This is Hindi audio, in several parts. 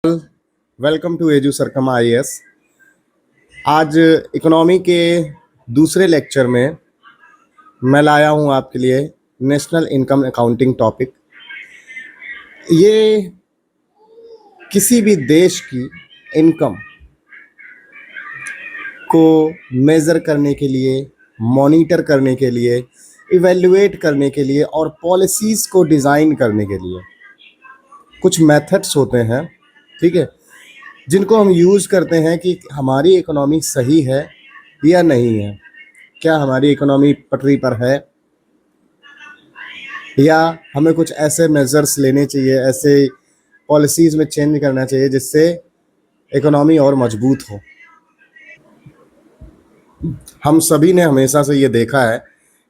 वेलकम टू एजू सरकम आईएएस। आज इकोनॉमी के दूसरे लेक्चर में मैं लाया हूं आपके लिए नेशनल इनकम अकाउंटिंग टॉपिक। ये किसी भी देश की इनकम को मेज़र करने के लिए, मॉनिटर करने के लिए, इवैल्यूएट करने के लिए और पॉलिसीज़ को डिज़ाइन करने के लिए कुछ मेथड्स होते हैं, ठीक है, जिनको हम यूज़ करते हैं कि हमारी इकोनॉमी सही है या नहीं है, क्या हमारी इकोनॉमी पटरी पर है, या हमें कुछ ऐसे मेजर्स लेने चाहिए, ऐसे पॉलिसीज़ में चेंज करना चाहिए जिससे इकोनॉमी और मजबूत हो। हम सभी ने हमेशा से ये देखा है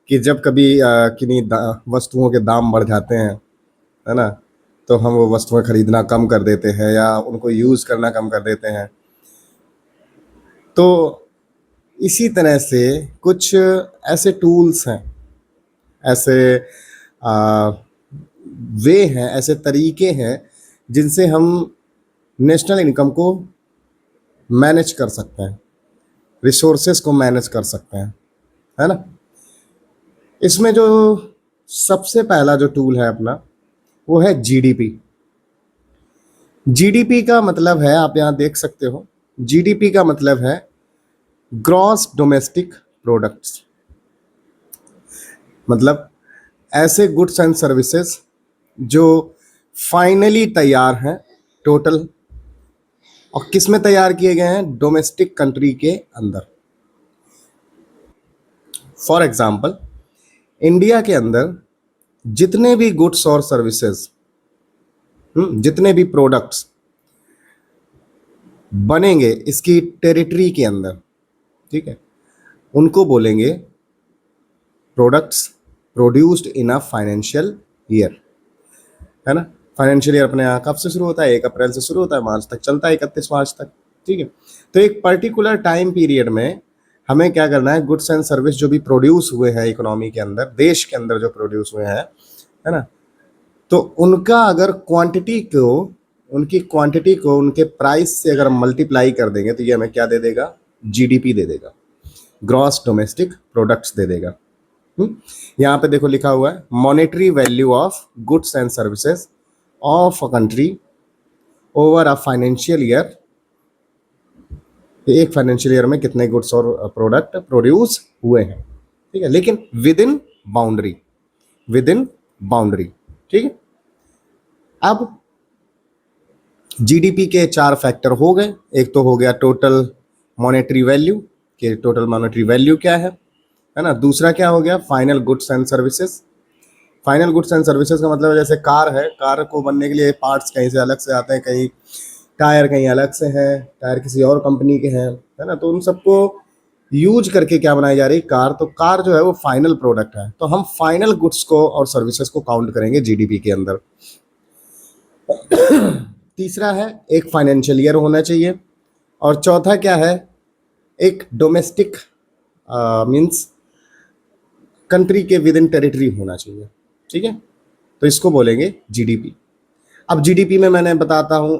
कि जब कभी किन्हीं वस्तुओं के दाम बढ़ जाते हैं, है ना, तो हम वो वस्तुएं खरीदना कम कर देते हैं या उनको यूज़ करना कम कर देते हैं। तो इसी तरह से कुछ ऐसे टूल्स हैं, ऐसे वे हैं, ऐसे तरीके हैं जिनसे हम नेशनल इनकम को मैनेज कर सकते हैं, रिसोर्सेस को मैनेज कर सकते हैं, है ना। इसमें जो सबसे पहला जो टूल है अपना, वो है जीडीपी। जीडीपी का मतलब है, आप यहाँ देख सकते हो, जीडीपी का मतलब है ग्रॉस डोमेस्टिक प्रोडक्ट्स। मतलब ऐसे गुड्स एंड सर्विसेज जो फाइनली तैयार हैं, टोटल, और किस में तैयार किए गए हैं, डोमेस्टिक कंट्री के अंदर। फॉर एग्जाम्पल, इंडिया के अंदर जितने भी गुड्स और सर्विसेज, जितने भी प्रोडक्ट्स बनेंगे इसकी टेरिटरी के अंदर, ठीक है, उनको बोलेंगे products produced in a financial year, है ना। फाइनेंशियल ईयर अपने यहाँ कब से शुरू होता है? 1 अप्रैल से शुरू होता है, मार्च तक चलता है, 31 मार्च तक, ठीक है। तो एक पर्टिकुलर टाइम पीरियड में हमें क्या करना है, गुड्स एंड सर्विस जो भी प्रोड्यूस हुए हैं इकोनॉमी के अंदर, देश के अंदर जो प्रोड्यूस हुए हैं, है ना, तो उनका अगर उनकी क्वांटिटी को उनके प्राइस से अगर मल्टीप्लाई कर देंगे तो ये हमें क्या दे देगा, जीडीपी दे देगा, ग्रॉस डोमेस्टिक प्रोडक्ट्स दे देगा। यहाँ पे देखो लिखा हुआ है monetary value of goods and services of a country over a financial year. एक फाइनेंशियल ईयर में कितने गुड्स और प्रोडक्ट प्रोड्यूस हुए हैं, ठीक है, लेकिन with in boundary, with in boundary, ठीक है। अब जीडीपी के 4 फैक्टर हो गए। एक तो हो गया टोटल मॉनेटरी वैल्यू, कि टोटल मॉनेटरी वैल्यू क्या है ना। दूसरा क्या हो गया, final goods and services. Final goods and services का मतलब जैसे कार है, कार को बनने के लिए पार्ट्स कहीं से अलग से आते हैं, कहीं टायर कहीं अलग से हैं, टायर किसी और कंपनी के हैं, है ना, तो उन सबको यूज करके क्या बनाई जा रही कार, तो कार जो है वो फाइनल प्रोडक्ट है, तो हम फाइनल गुड्स को और सर्विसेज को काउंट करेंगे जीडीपी के अंदर। तीसरा है एक फाइनेंशियल ईयर होना चाहिए, और चौथा क्या है, एक डोमेस्टिक मींस कंट्री के विद इन टेरिटरी होना चाहिए, ठीक है, तो इसको बोलेंगे जीडीपी। अब जीडीपी में मैंने बताता हूँ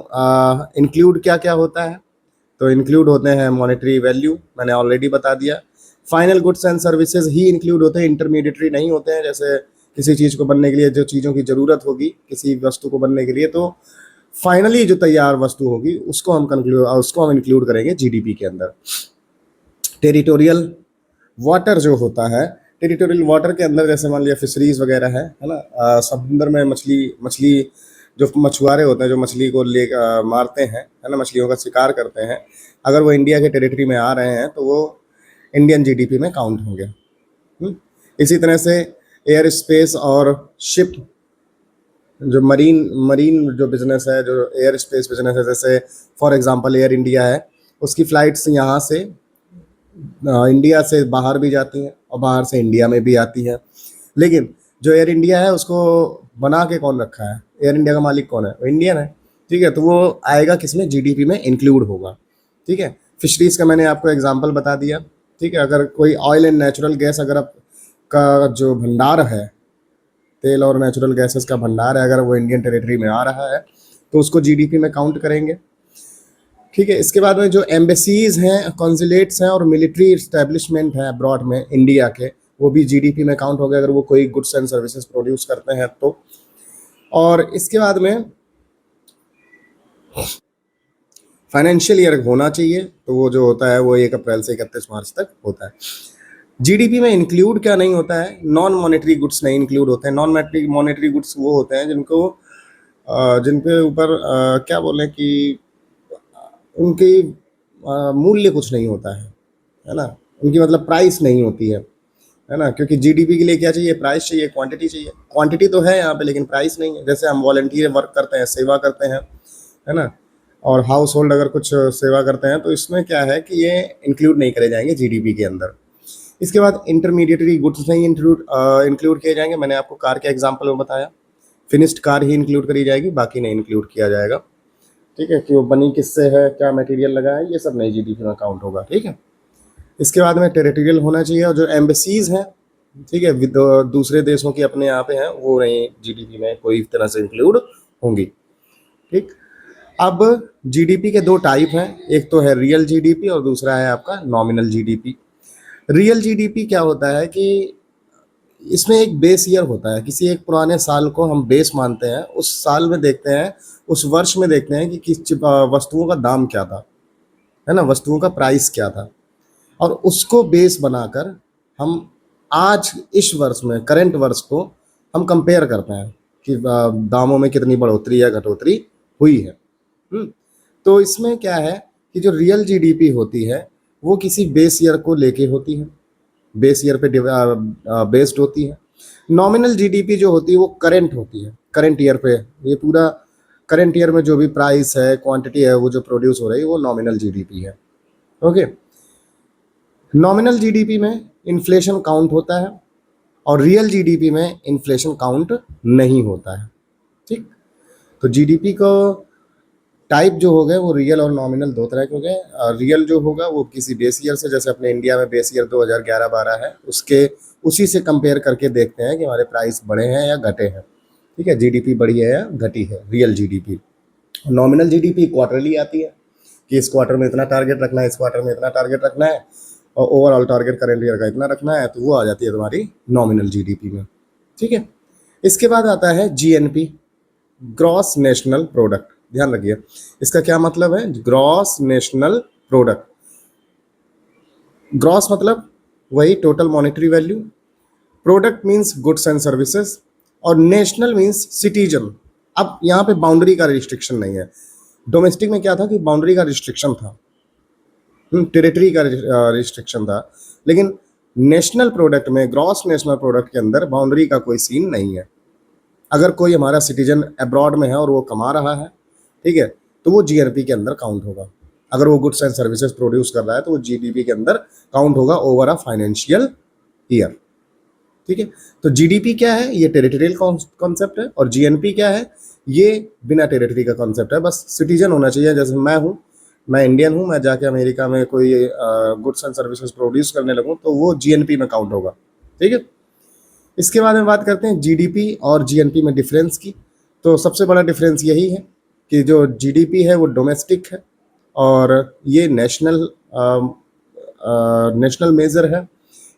इंक्लूड क्या क्या होता है। तो इंक्लूड होते हैं मॉनेटरी वैल्यू, मैंने ऑलरेडी बता दिया। Final goods and services he include होते हैं, इंटरमीडिएटरी नहीं होते हैं। जैसे किसी चीज़ को बनने के लिए जो चीज़ों की ज़रूरत होगी किसी वस्तु को बनने के लिए, तो फाइनली जो तैयार वस्तु होगी उसको हम इंक्लूड करेंगे जीडीपी के अंदर। टेरिटोरियल वाटर जो होता है, टेरिटोरियल वाटर के अंदर जैसे मान लिया फिशरीज वगैरह है ना, समुद्र में मछली जो मछुआरे होते हैं जो मछली को ले मारते हैं, है ना, मछलियों का शिकार करते हैं, अगर वो इंडिया के टेरिटरी में आ रहे हैं तो वो इंडियन जीडीपी में काउंट होंगे। इसी तरह से एयर स्पेस और शिप, जो मरीन मरीन जो बिजनेस है, जो एयर स्पेस बिजनेस है, जैसे फॉर एग्जांपल एयर इंडिया है, उसकी फ़्लाइट्स यहाँ से इंडिया से बाहर भी जाती हैं और बाहर से इंडिया में भी आती हैं। लेकिन जो एयर इंडिया है उसको बना के कौन रखा है, एयर इंडिया का मालिक कौन है, वो इंडियन है, ठीक है, तो वो आएगा किसमें, जीडीपी में इंक्लूड होगा, ठीक है। फिशरीज का मैंने आपको एग्जांपल बता दिया, ठीक है। अगर कोई ऑयल एंड नेचुरल गैस अगर का जो भंडार है, तेल और नेचुरल गैसेस का भंडार है, अगर वो इंडियन टेरिटरी में आ रहा है तो उसको जीडीपी में काउंट करेंगे। ठीक है, इसके बाद में जो एम्बेसीज हैं, कॉन्सुलेट्स हैं और मिलिट्री इस्टेब्लिशमेंट हैं अब्रॉड में इंडिया के, वो भी जीडीपी में काउंट हो गए अगर वो कोई गुड्स एंड सर्विसेज प्रोड्यूस करते हैं तो। और इसके बाद में फाइनेंशियल ईयर होना चाहिए, तो वो जो होता है वो 1 अप्रैल से 31 मार्च तक होता है। जीडीपी में इंक्लूड क्या नहीं होता है, नॉन मॉनेटरी गुड्स नहीं इंक्लूड होते हैं। नॉन मॉनेटरी गुड्स वो होते हैं जिनको जिनके ऊपर क्या बोलें कि उनकी मूल्य कुछ नहीं होता है ना, उनकी मतलब प्राइस नहीं होती है ना, क्योंकि जीडीपी के लिए क्या चाहिए, प्राइस चाहिए, क्वांटिटी चाहिए। क्वांटिटी तो है यहाँ पे लेकिन प्राइस नहीं है। जैसे हम वॉलंटियर वर्क करते हैं, सेवा करते हैं, है ना, और हाउस होल्ड अगर कुछ सेवा करते हैं तो इसमें क्या है कि ये इंक्लूड नहीं करे जाएंगे जीडीपी के अंदर। इसके बाद इंटरमीडिएटरी गुड्स नहीं इंक्लूड किए जाएंगे। मैंने आपको कार के एग्जाम्पल में बताया, फिनिश्ड कार ही इंक्लूड करी जाएगी, बाकी नहीं इंक्लूड किया जाएगा। ठीक है, कि वो बनी किससे है, क्या मटेरियल लगा है, ये सब नहीं जीडीपी में काउंट होगा। ठीक है, इसके बाद में टेरिटोरियल होना चाहिए, और जो एम्बेसीज हैं, ठीक है, दूसरे देशों की अपने यहाँ पे हैं, वो नहीं जीडीपी में कोई तरह से इंक्लूड होंगी। ठीक, अब जीडीपी के 2 टाइप हैं, एक तो है रियल जीडीपी और दूसरा है आपका नॉमिनल जीडीपी। रियल जीडीपी क्या होता है कि इसमें एक बेस ईयर होता है, किसी एक पुराने साल को हम बेस मानते हैं, उस साल में देखते हैं, उस वर्ष में देखते हैं कि किस वस्तुओं का दाम क्या था, है ना, वस्तुओं का प्राइस क्या था, और उसको बेस बनाकर हम आज इस वर्ष में, करंट वर्ष को हम कंपेयर करते हैं कि दामों में कितनी बढ़ोतरी या घटोतरी हुई है। तो इसमें क्या है कि जो रियल जीडीपी होती है वो किसी बेस ईयर को लेके होती है, बेस ईयर पे बेस्ड होती है। नॉमिनल जीडीपी जो होती है वो करंट होती है, करंट ईयर पे, ये पूरा करंट ईयर में जो भी प्राइस है, क्वांटिटी है, वो जो प्रोड्यूस हो रही है वो नॉमिनल जीडीपी है। ओके, नॉमिनल जीडीपी में इन्फ्लेशन काउंट होता है और रियल जीडीपी में इन्फ्लेशन काउंट नहीं होता है। ठीक, तो जीडीपी को टाइप जो हो गए वो रियल और नॉमिनल 2 तरह के हो गए। रियल जो होगा वो किसी बेस ईयर से, जैसे अपने इंडिया में बेस ईयर 2011-12 है, उसी से कंपेयर करके देखते हैं कि हमारे प्राइस बढ़े हैं या घटे हैं। ठीक है, जीडीपी बढ़ी है या घटी है, real GDP. Nominal GDP quarterly आती है कि इस क्वार्टर में इतना टारगेट रखना है, इस क्वार्टर में इतना टारगेट रखना है, और ओवरऑल टारगेट करंट ईयर का इतना रखना है, तो वो आ जाती है तुम्हारी नॉमिनल जीडीपी में। ठीक है, इसके बाद आता है जीएनपी, ग्रॉस नेशनल प्रोडक्ट। ध्यान रखिए, इसका क्या मतलब है, ग्रॉस नेशनल प्रोडक्ट। ग्रॉस मतलब वही total monetary value, product means goods and services, और नेशनल मींस सिटीजन। अब यहाँ पे बाउंड्री का रिस्ट्रिक्शन नहीं है। डोमेस्टिक में क्या था कि बाउंड्री का रिस्ट्रिक्शन था, टेरिटरी का रिस्ट्रिक्शन था, लेकिन नेशनल प्रोडक्ट में, ग्रॉस नेशनल प्रोडक्ट के अंदर बाउंड्री का कोई सीन नहीं है। अगर कोई हमारा सिटीजन अब्रॉड में है और वो कमा रहा है, ठीक है, तो वो जीएनपी के अंदर काउंट होगा। अगर वो गुड्स एंड सर्विसेज प्रोड्यूस कर रहा है तो वो जीडीपी के अंदर काउंट होगा ओवर अ फाइनेंशियल ईयर। ठीक है, तो जीडीपी क्या है, ये टेरिटोरियल कॉन्सेप्ट है, और जीएनपी क्या है, ये बिना टेरिटरी का कॉन्सेप्ट है। बस सिटीजन होना चाहिए, जैसे मैं इंडियन हूँ, मैं जाके अमेरिका में कोई गुड्स एंड सर्विसेज प्रोड्यूस करने लगूँ तो वो जीएनपी में काउंट होगा। ठीक है, इसके बाद में बात करते हैं जीडीपी और जीएनपी में डिफरेंस की। तो सबसे बड़ा डिफरेंस यही है कि जो जीडीपी है वो डोमेस्टिक है और ये नेशनल मेजर है।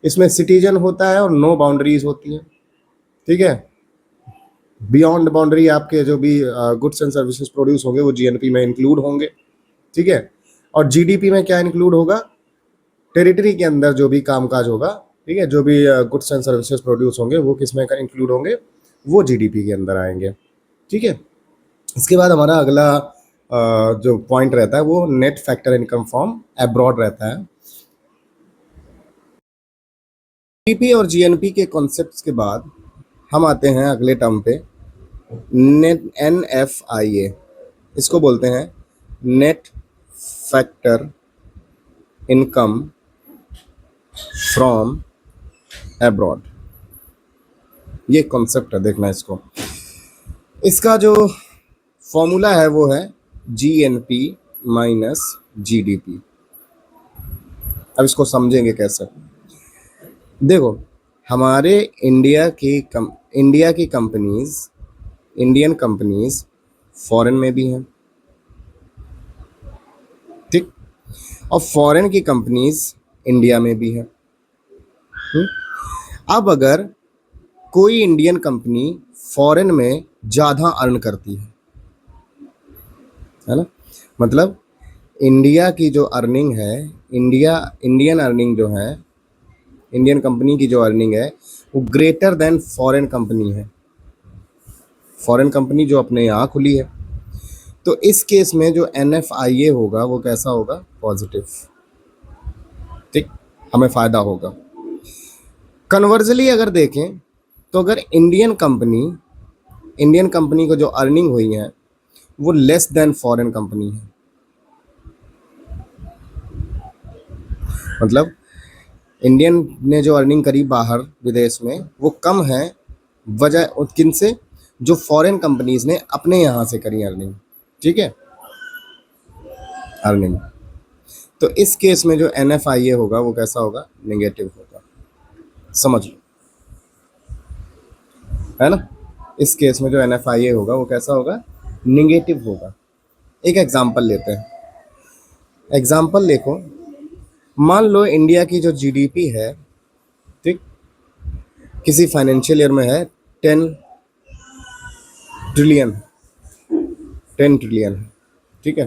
इसमें सिटीजन होता है और नो बाउंड्रीज होती हैं। ठीक है, बियॉन्ड बाउंड्री आपके जो भी गुड्स एंड सर्विसेज प्रोड्यूस होंगे वो जीएनपी में इंक्लूड होंगे। ठीक है, और जीडीपी में क्या इंक्लूड होगा, टेरिटरी के अंदर जो भी कामकाज होगा, ठीक है, जो भी गुड्स एंड सर्विसेज प्रोड्यूस होंगे वो किस में इंक्लूड होंगे, वो जीडीपी के अंदर आएंगे। ठीक है, इसके बाद हमारा अगला जो पॉइंट रहता है वो net factor income from abroad रहता है। जीडीपी और जीएनपी के कॉन्सेप्ट्स के बाद हम आते हैं अगले टर्म पे, नेट NFIA। इसको बोलते हैं net factor income from abroad. ये कॉन्सेप्ट है, देखना इसको। इसका जो फॉर्मूला है वो है GNP माइनस GDP। अब इसको समझेंगे कैसे। देखो, हमारे इंडियन कंपनीज फॉरेन में भी हैं, ठीक। और फॉरेन की कंपनीज इंडिया में भी हैं। अब अगर कोई इंडियन कंपनी फॉरेन में ज़्यादा अर्न करती है ना, मतलब इंडिया की जो अर्निंग है, इंडियन अर्निंग जो है, इंडियन कंपनी की जो अर्निंग है वो ग्रेटर देन फॉरेन कंपनी है, फॉरेन कंपनी जो अपने यहाँ खुली है, तो इस केस में जो NFIA होगा वो कैसा होगा, पॉजिटिव, ठीक, हमें फ़ायदा होगा। कन्वर्जली अगर देखें तो अगर इंडियन कंपनी को जो अर्निंग हुई है वो लेस देन फॉरेन कंपनी है, मतलब इंडियन ने जो अर्निंग करी बाहर विदेश में वो कम है, वजह किन से, जो फॉरेन कंपनीज ने अपने यहाँ से करी अर्निंग, ठीक है, अर्निंग। तो इस केस में जो NFIA होगा वो कैसा होगा, नेगेटिव होगा, समझ लो, है ना। इस केस में जो NFIA होगा वो कैसा होगा, नेगेटिव होगा। एक एग्जांपल लेते हैं, एग्जांपल देखो, मान लो इंडिया की जो GDP है, ठीक, किसी फाइनेंशियल ईयर में है 10 ट्रिलियन, 10 ट्रिलियन है, ठीक है,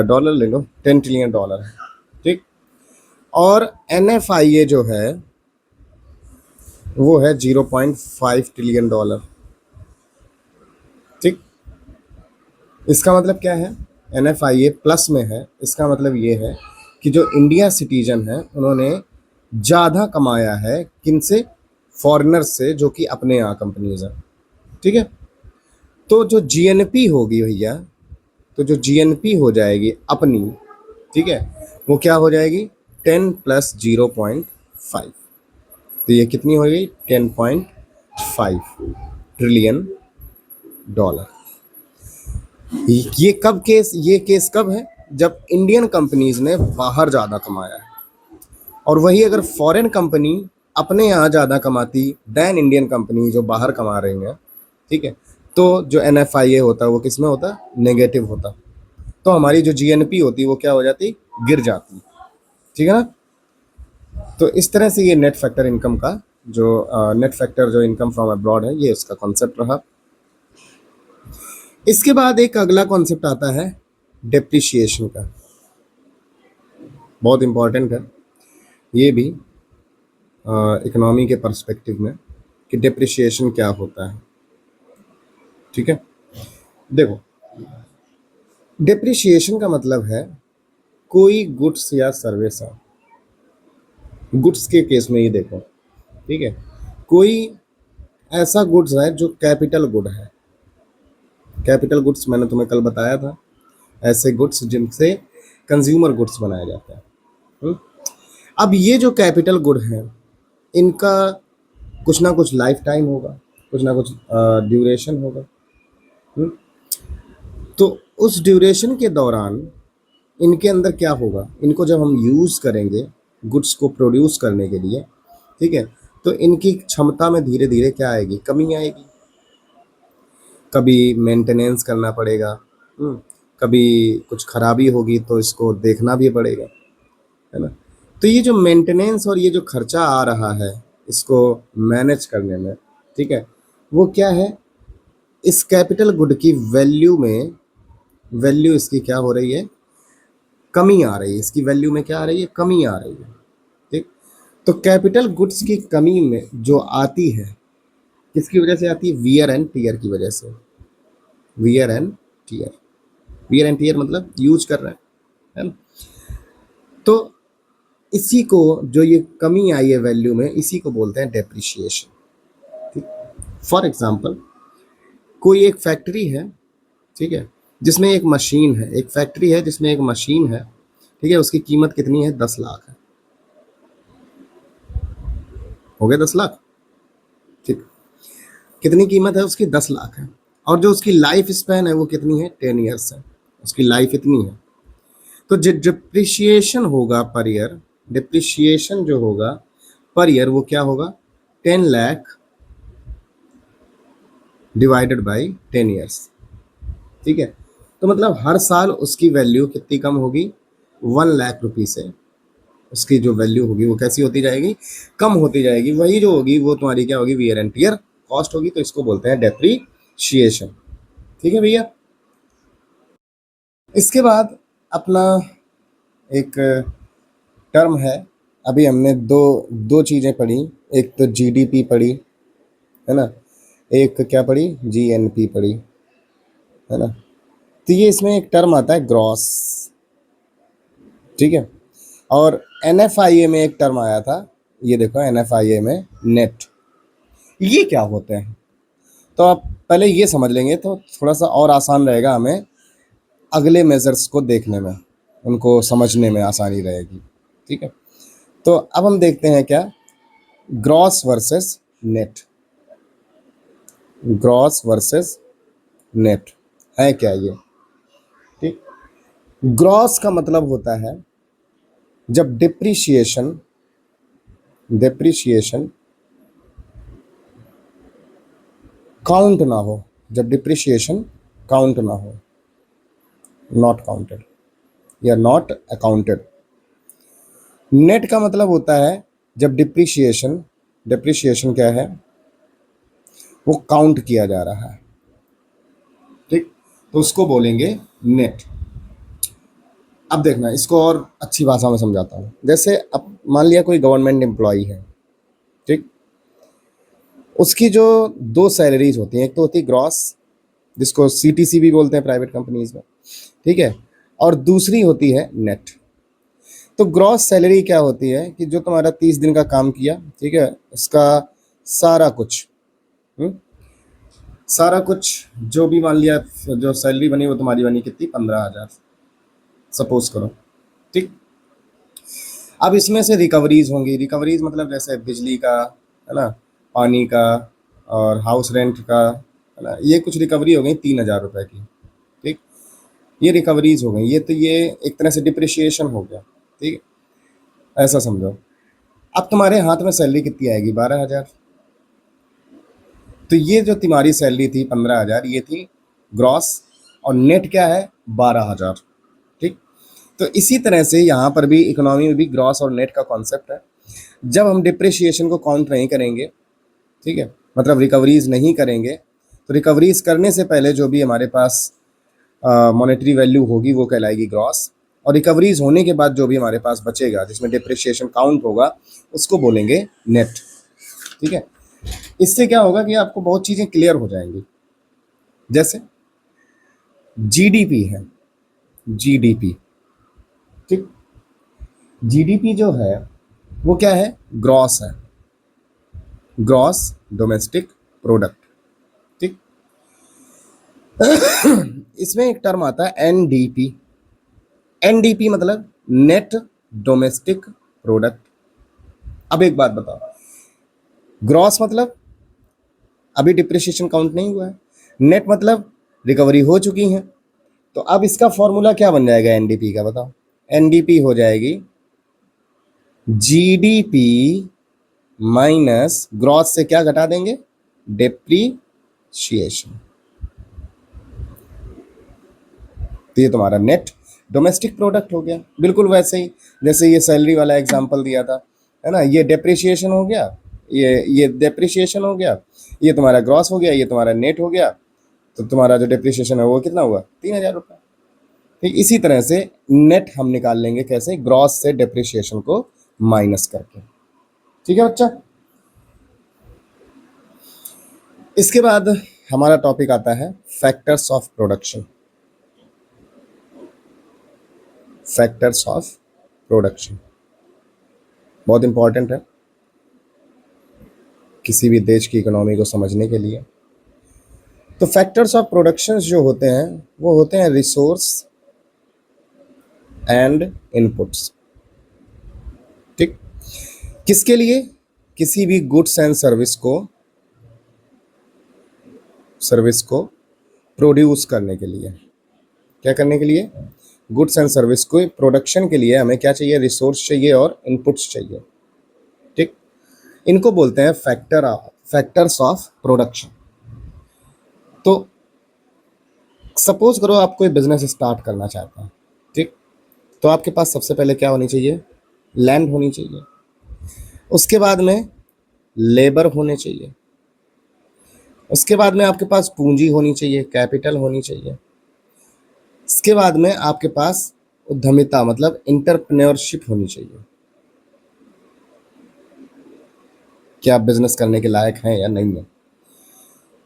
डॉलर ले लो, 10 ट्रिलियन डॉलर है, ठीक। और NFIA जो है वो है 0.5 ट्रिलियन डॉलर, ठीक। इसका मतलब क्या है, NFIA प्लस में है, इसका मतलब ये है कि जो इंडिया सिटीजन है उन्होंने ज़्यादा कमाया है किनसे, फॉरेनर्स से, जो कि अपने यहाँ कंपनीज हैं, ठीक है। तो जो GNP होगी भैया, तो जो GNP हो जाएगी अपनी, ठीक है, वो क्या हो जाएगी, 10 + 0.5, तो ये कितनी हो गई, 10.5 ट्रिलियन डॉलर। ये केस कब है, जब इंडियन कंपनीज ने बाहर ज़्यादा कमाया है, और वही अगर फॉरेन कंपनी अपने यहाँ ज़्यादा कमाती दैन इंडियन कंपनी जो बाहर कमा रही हैं, ठीक है, तो जो NFIA होता है वो किस में होता, नेगेटिव होता, तो हमारी जो GNP होती वो क्या हो जाती, गिर जाती, ठीक है ना। तो इस तरह से ये नेट फैक्टर इनकम का जो नेट फैक्टर जो इनकम फ्रॉम अब्रॉड है, ये इसका कॉन्सेप्ट रहा। इसके बाद एक अगला कॉन्सेप्ट आता है डेप्रिशिएशन का, बहुत इंपॉर्टेंट है ये भी इकोनॉमी के पर्सपेक्टिव में, कि डेप्रिशिएशन क्या होता है, ठीक है। देखो, डेप्रिशिएशन का मतलब है कोई गुड्स या सर्विस है, गुड्स के केस में ये देखो, ठीक है, कोई ऐसा गुड्स है जो कैपिटल गुड है, कैपिटल गुड्स मैंने तुम्हें कल बताया था, ऐसे गुड्स जिनसे कंज्यूमर गुड्स बनाया जाता है। अब ये जो कैपिटल गुड हैं इनका कुछ ना कुछ लाइफ टाइम होगा, कुछ ना कुछ ड्यूरेशन होगा, तो उस ड्यूरेशन के दौरान इनके अंदर क्या होगा, इनको जब हम यूज़ करेंगे गुड्स को प्रोड्यूस करने के लिए, ठीक है, तो इनकी क्षमता में धीरे धीरे क्या आएगी, कमी आएगी, कभी मेंटेनेंस करना पड़ेगा, कभी कुछ खराबी होगी तो इसको देखना भी पड़ेगा, है ना। तो ये जो मेंटेनेंस और ये जो खर्चा आ रहा है इसको मैनेज करने में, ठीक है, वो क्या है, इस कैपिटल गुड की वैल्यू में, वैल्यू इसकी क्या हो रही है, कमी आ रही है, इसकी वैल्यू में क्या आ रही है, कमी आ रही है, ठीक। तो कैपिटल गुड्स की कमी में जो आती है किसकी वजह से आती है, वियर एंड टीयर की वजह से, wear and tear, wear and tear मतलब यूज कर रहे हैं, है ना। तो इसी को, जो ये कमी आई है वैल्यू में, इसी को बोलते हैं डेप्रिशिएशन, ठीक। फॉर एग्जांपल, कोई एक फैक्ट्री है, ठीक है, जिसमें एक मशीन है, एक फैक्ट्री है जिसमें एक मशीन है, ठीक है, उसकी कीमत कितनी है, 10 लाख है, हो गए 10 लाख, ठीक। कितनी कीमत है उसकी, 10 लाख है, और जो उसकी लाइफ स्पैन है वो कितनी है, 10 ईयर्स है, उसकी लाइफ इतनी है। तो जो डिप्रिशिएशन होगा पर ईयर, डिप्रिशिएशन जो होगा पर ईयर वो क्या होगा, 10 लाख डिवाइडेड बाई 10 ईयर्स, ठीक है। तो मतलब हर साल उसकी वैल्यू कितनी कम होगी, 1 लाख रुपये से उसकी जो वैल्यू होगी वो कैसी होती जाएगी, कम होती जाएगी। वही जो होगी वो तुम्हारी क्या होगी, वियर एंड टियर कॉस्ट होगी। तो इसको बोलते हैं डेप्रीशिएशन। ठीक है भैया। इसके बाद अपना एक टर्म है, अभी हमने दो दो चीज़ें पढ़ी, एक तो जीडीपी पढ़ी है ना, एक क्या पढ़ी, जीएनपी पढ़ी है ना। तो ये इसमें एक टर्म आता है ग्रॉस, ठीक है। और एनएफआईए में एक टर्म आया था, ये देखो एनएफआईए में नेट, ये क्या होते हैं। तो आप पहले ये समझ लेंगे तो थोड़ा सा और आसान रहेगा हमें अगले मेजर्स को देखने में, उनको समझने में आसानी रहेगी। ठीक है। तो अब हम देखते हैं क्या, gross versus net, gross versus net है क्या ये। ठीक। ग्रॉस का मतलब होता है जब डिप्रिशिएशन डिप्रिशिएशन काउंट ना हो, जब डिप्रिशिएशन काउंट ना हो, नॉट काउंटेड या नॉट अकाउंटेड। नेट का मतलब होता है जब डिप्रिशिएशन, डिप्रिशिएशन क्या है, वो काउंट किया जा रहा है। ठीक। तो उसको बोलेंगे नेट। अब देखना, इसको और अच्छी भाषा में समझाता हूँ। जैसे अब मान लिया कोई गवर्नमेंट एम्प्लॉई है, ठीक, उसकी जो दो सैलरीज होती हैं, एक तो होती है ग्रॉस, जिसको सीटीसी भी बोलते हैं प्राइवेट कंपनीज में, ठीक है, और दूसरी होती है नेट। तो ग्रॉस सैलरी क्या होती है कि जो तुम्हारा 30 दिन का काम किया, ठीक है, उसका सारा कुछ, हम्म, सारा कुछ जो भी मान लिया जो सैलरी बनी वो तुम्हारी बनी कितनी, 15,000 सपोज करो। ठीक। अब इसमें से रिकवरीज होंगी, रिकवरीज मतलब जैसे बिजली का है ना, पानी का और हाउस रेंट का है ना, ये कुछ रिकवरी हो गई 3,000 रुपए की। ठीक। ये रिकवरीज हो गई, ये तो ये एक तरह से डिप्रिशिएशन हो गया। ठीक है, ऐसा समझो। अब तुम्हारे हाथ में सैलरी कितनी आएगी, 12,000। तो ये जो तुम्हारी सैलरी थी 15,000, ये थी ग्रॉस, और नेट क्या है, 12,000। ठीक। तो इसी तरह से यहाँ पर भी इकोनॉमी में भी ग्रॉस और नेट का कॉन्सेप्ट है। जब हम डिप्रिशिएशन को काउंट नहीं करेंगे, ठीक है, मतलब रिकवरीज नहीं करेंगे, तो रिकवरीज करने से पहले जो भी हमारे पास मॉनेटरी वैल्यू होगी वो कहलाएगी ग्रॉस, और रिकवरीज होने के बाद जो भी हमारे पास बचेगा जिसमें डिप्रिशिएशन काउंट होगा उसको बोलेंगे नेट। ठीक है। इससे क्या होगा कि आपको बहुत चीज़ें क्लियर हो जाएंगी। जैसे जीडीपी है, जीडीपी, ठीक, जीडीपी जो है वो क्या है, ग्रॉस है, ग्रॉस डोमेस्टिक प्रोडक्ट। ठीक। इसमें एक टर्म आता है एनडीपी, एनडीपी मतलब नेट डोमेस्टिक प्रोडक्ट। अब एक बात बताओ, ग्रॉस मतलब अभी डिप्रिशिएशन काउंट नहीं हुआ है, नेट मतलब रिकवरी हो चुकी है। तो अब इसका फॉर्मूला क्या बन जाएगा एनडीपी का, बताओ। एनडीपी हो जाएगी जीडीपी माइनस ग्रॉस से क्या घटा देंगे, डिप्रीशिएशन। तो ये तुम्हारा नेट डोमेस्टिक प्रोडक्ट हो गया। बिल्कुल वैसे ही जैसे ये सैलरी वाला एग्जांपल दिया था, है ना, ये डिप्रिशिएशन हो गया, ये डिप्रिशिएशन हो गया, ये तुम्हारा ग्रॉस हो गया, ये तुम्हारा नेट हो गया। तो तुम्हारा जो डिप्रिशिएशन है वो कितना हुआ, 3,000 रुपये। ठीक। इसी तरह से नेट हम निकाल लेंगे कैसे, ग्रॉस से डिप्रिशिएशन को माइनस करके। ठीक है बच्चा। इसके बाद हमारा टॉपिक आता है factors of production, factors of production बहुत इंपॉर्टेंट है किसी भी देश की इकोनॉमी को समझने के लिए। तो फैक्टर्स ऑफ प्रोडक्शन जो होते हैं वो होते हैं रिसोर्स एंड इनपुट्स। ठीक। किसके लिए, किसी भी गुड्स एंड सर्विस को प्रोड्यूस करने के लिए, क्या करने के लिए, गुड्स एंड सर्विस को प्रोडक्शन के लिए हमें क्या चाहिए, रिसोर्स चाहिए और इनपुट्स चाहिए। ठीक। इनको बोलते हैं फैक्टर्स ऑफ प्रोडक्शन। तो सपोज करो आप कोई बिजनेस स्टार्ट करना चाहते हैं, ठीक, तो आपके पास सबसे पहले क्या होनी चाहिए? लैंड होनी चाहिए। उसके बाद में लेबर होने चाहिए। उसके बाद में आपके पास पूंजी होनी चाहिए, कैपिटल होनी चाहिए। इसके बाद में आपके पास उद्यमिता मतलब इंटरप्रेन्योरशिप होनी चाहिए कि आप बिजनेस करने के लायक हैं या नहीं है।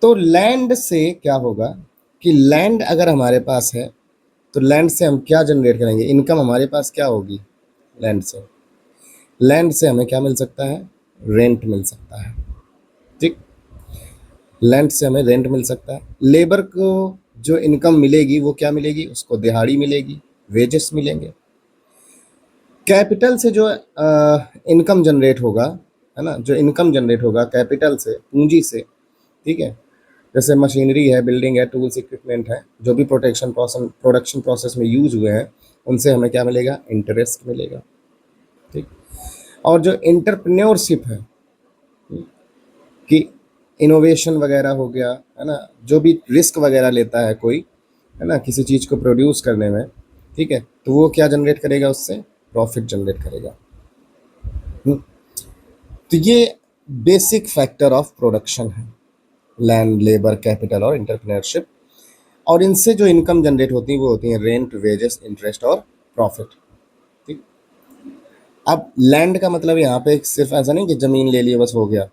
तो लैंड से क्या होगा कि लैंड अगर हमारे पास है तो लैंड से हम क्या जनरेट करेंगे? इनकम हमारे पास क्या होगी? लैंड से, लैंड से हमें क्या मिल सकता है? रेंट मिल सकता है, ठीक। लैंड से हमें रेंट मिल सकता है। लेबर को जो इनकम मिलेगी वो क्या मिलेगी? उसको दिहाड़ी मिलेगी, वेजेस मिलेंगे। कैपिटल से जो इनकम जनरेट होगा, है ना, जो इनकम जनरेट होगा कैपिटल से, पूंजी से, ठीक है, जैसे मशीनरी है, बिल्डिंग है, टूल्स इक्विपमेंट है, जो भी प्रोडक्शन प्रोसेस में यूज हुए हैं, उनसे हमें क्या मिलेगा? इंटरेस्ट मिलेगा, ठीक। और जो इंटरप्रेन्योरशिप है कि इनोवेशन वगैरह हो गया, है ना, जो भी रिस्क वगैरह लेता है कोई, है ना, किसी चीज़ को प्रोड्यूस करने में, ठीक है, तो वो क्या जनरेट करेगा? उससे प्रॉफिट जनरेट करेगा। हम्म, तो ये बेसिक फैक्टर ऑफ प्रोडक्शन है, लैंड, लेबर, कैपिटल और इंटरप्रेन्योरशिप। और इनसे जो इनकम जनरेट होती है वो होती है रेंट, वेजेस, इंटरेस्ट और प्रॉफिट, ठीक। अब लैंड का मतलब यहाँ पे सिर्फ ऐसा नहीं कि जमीन ले लिए बस हो गया।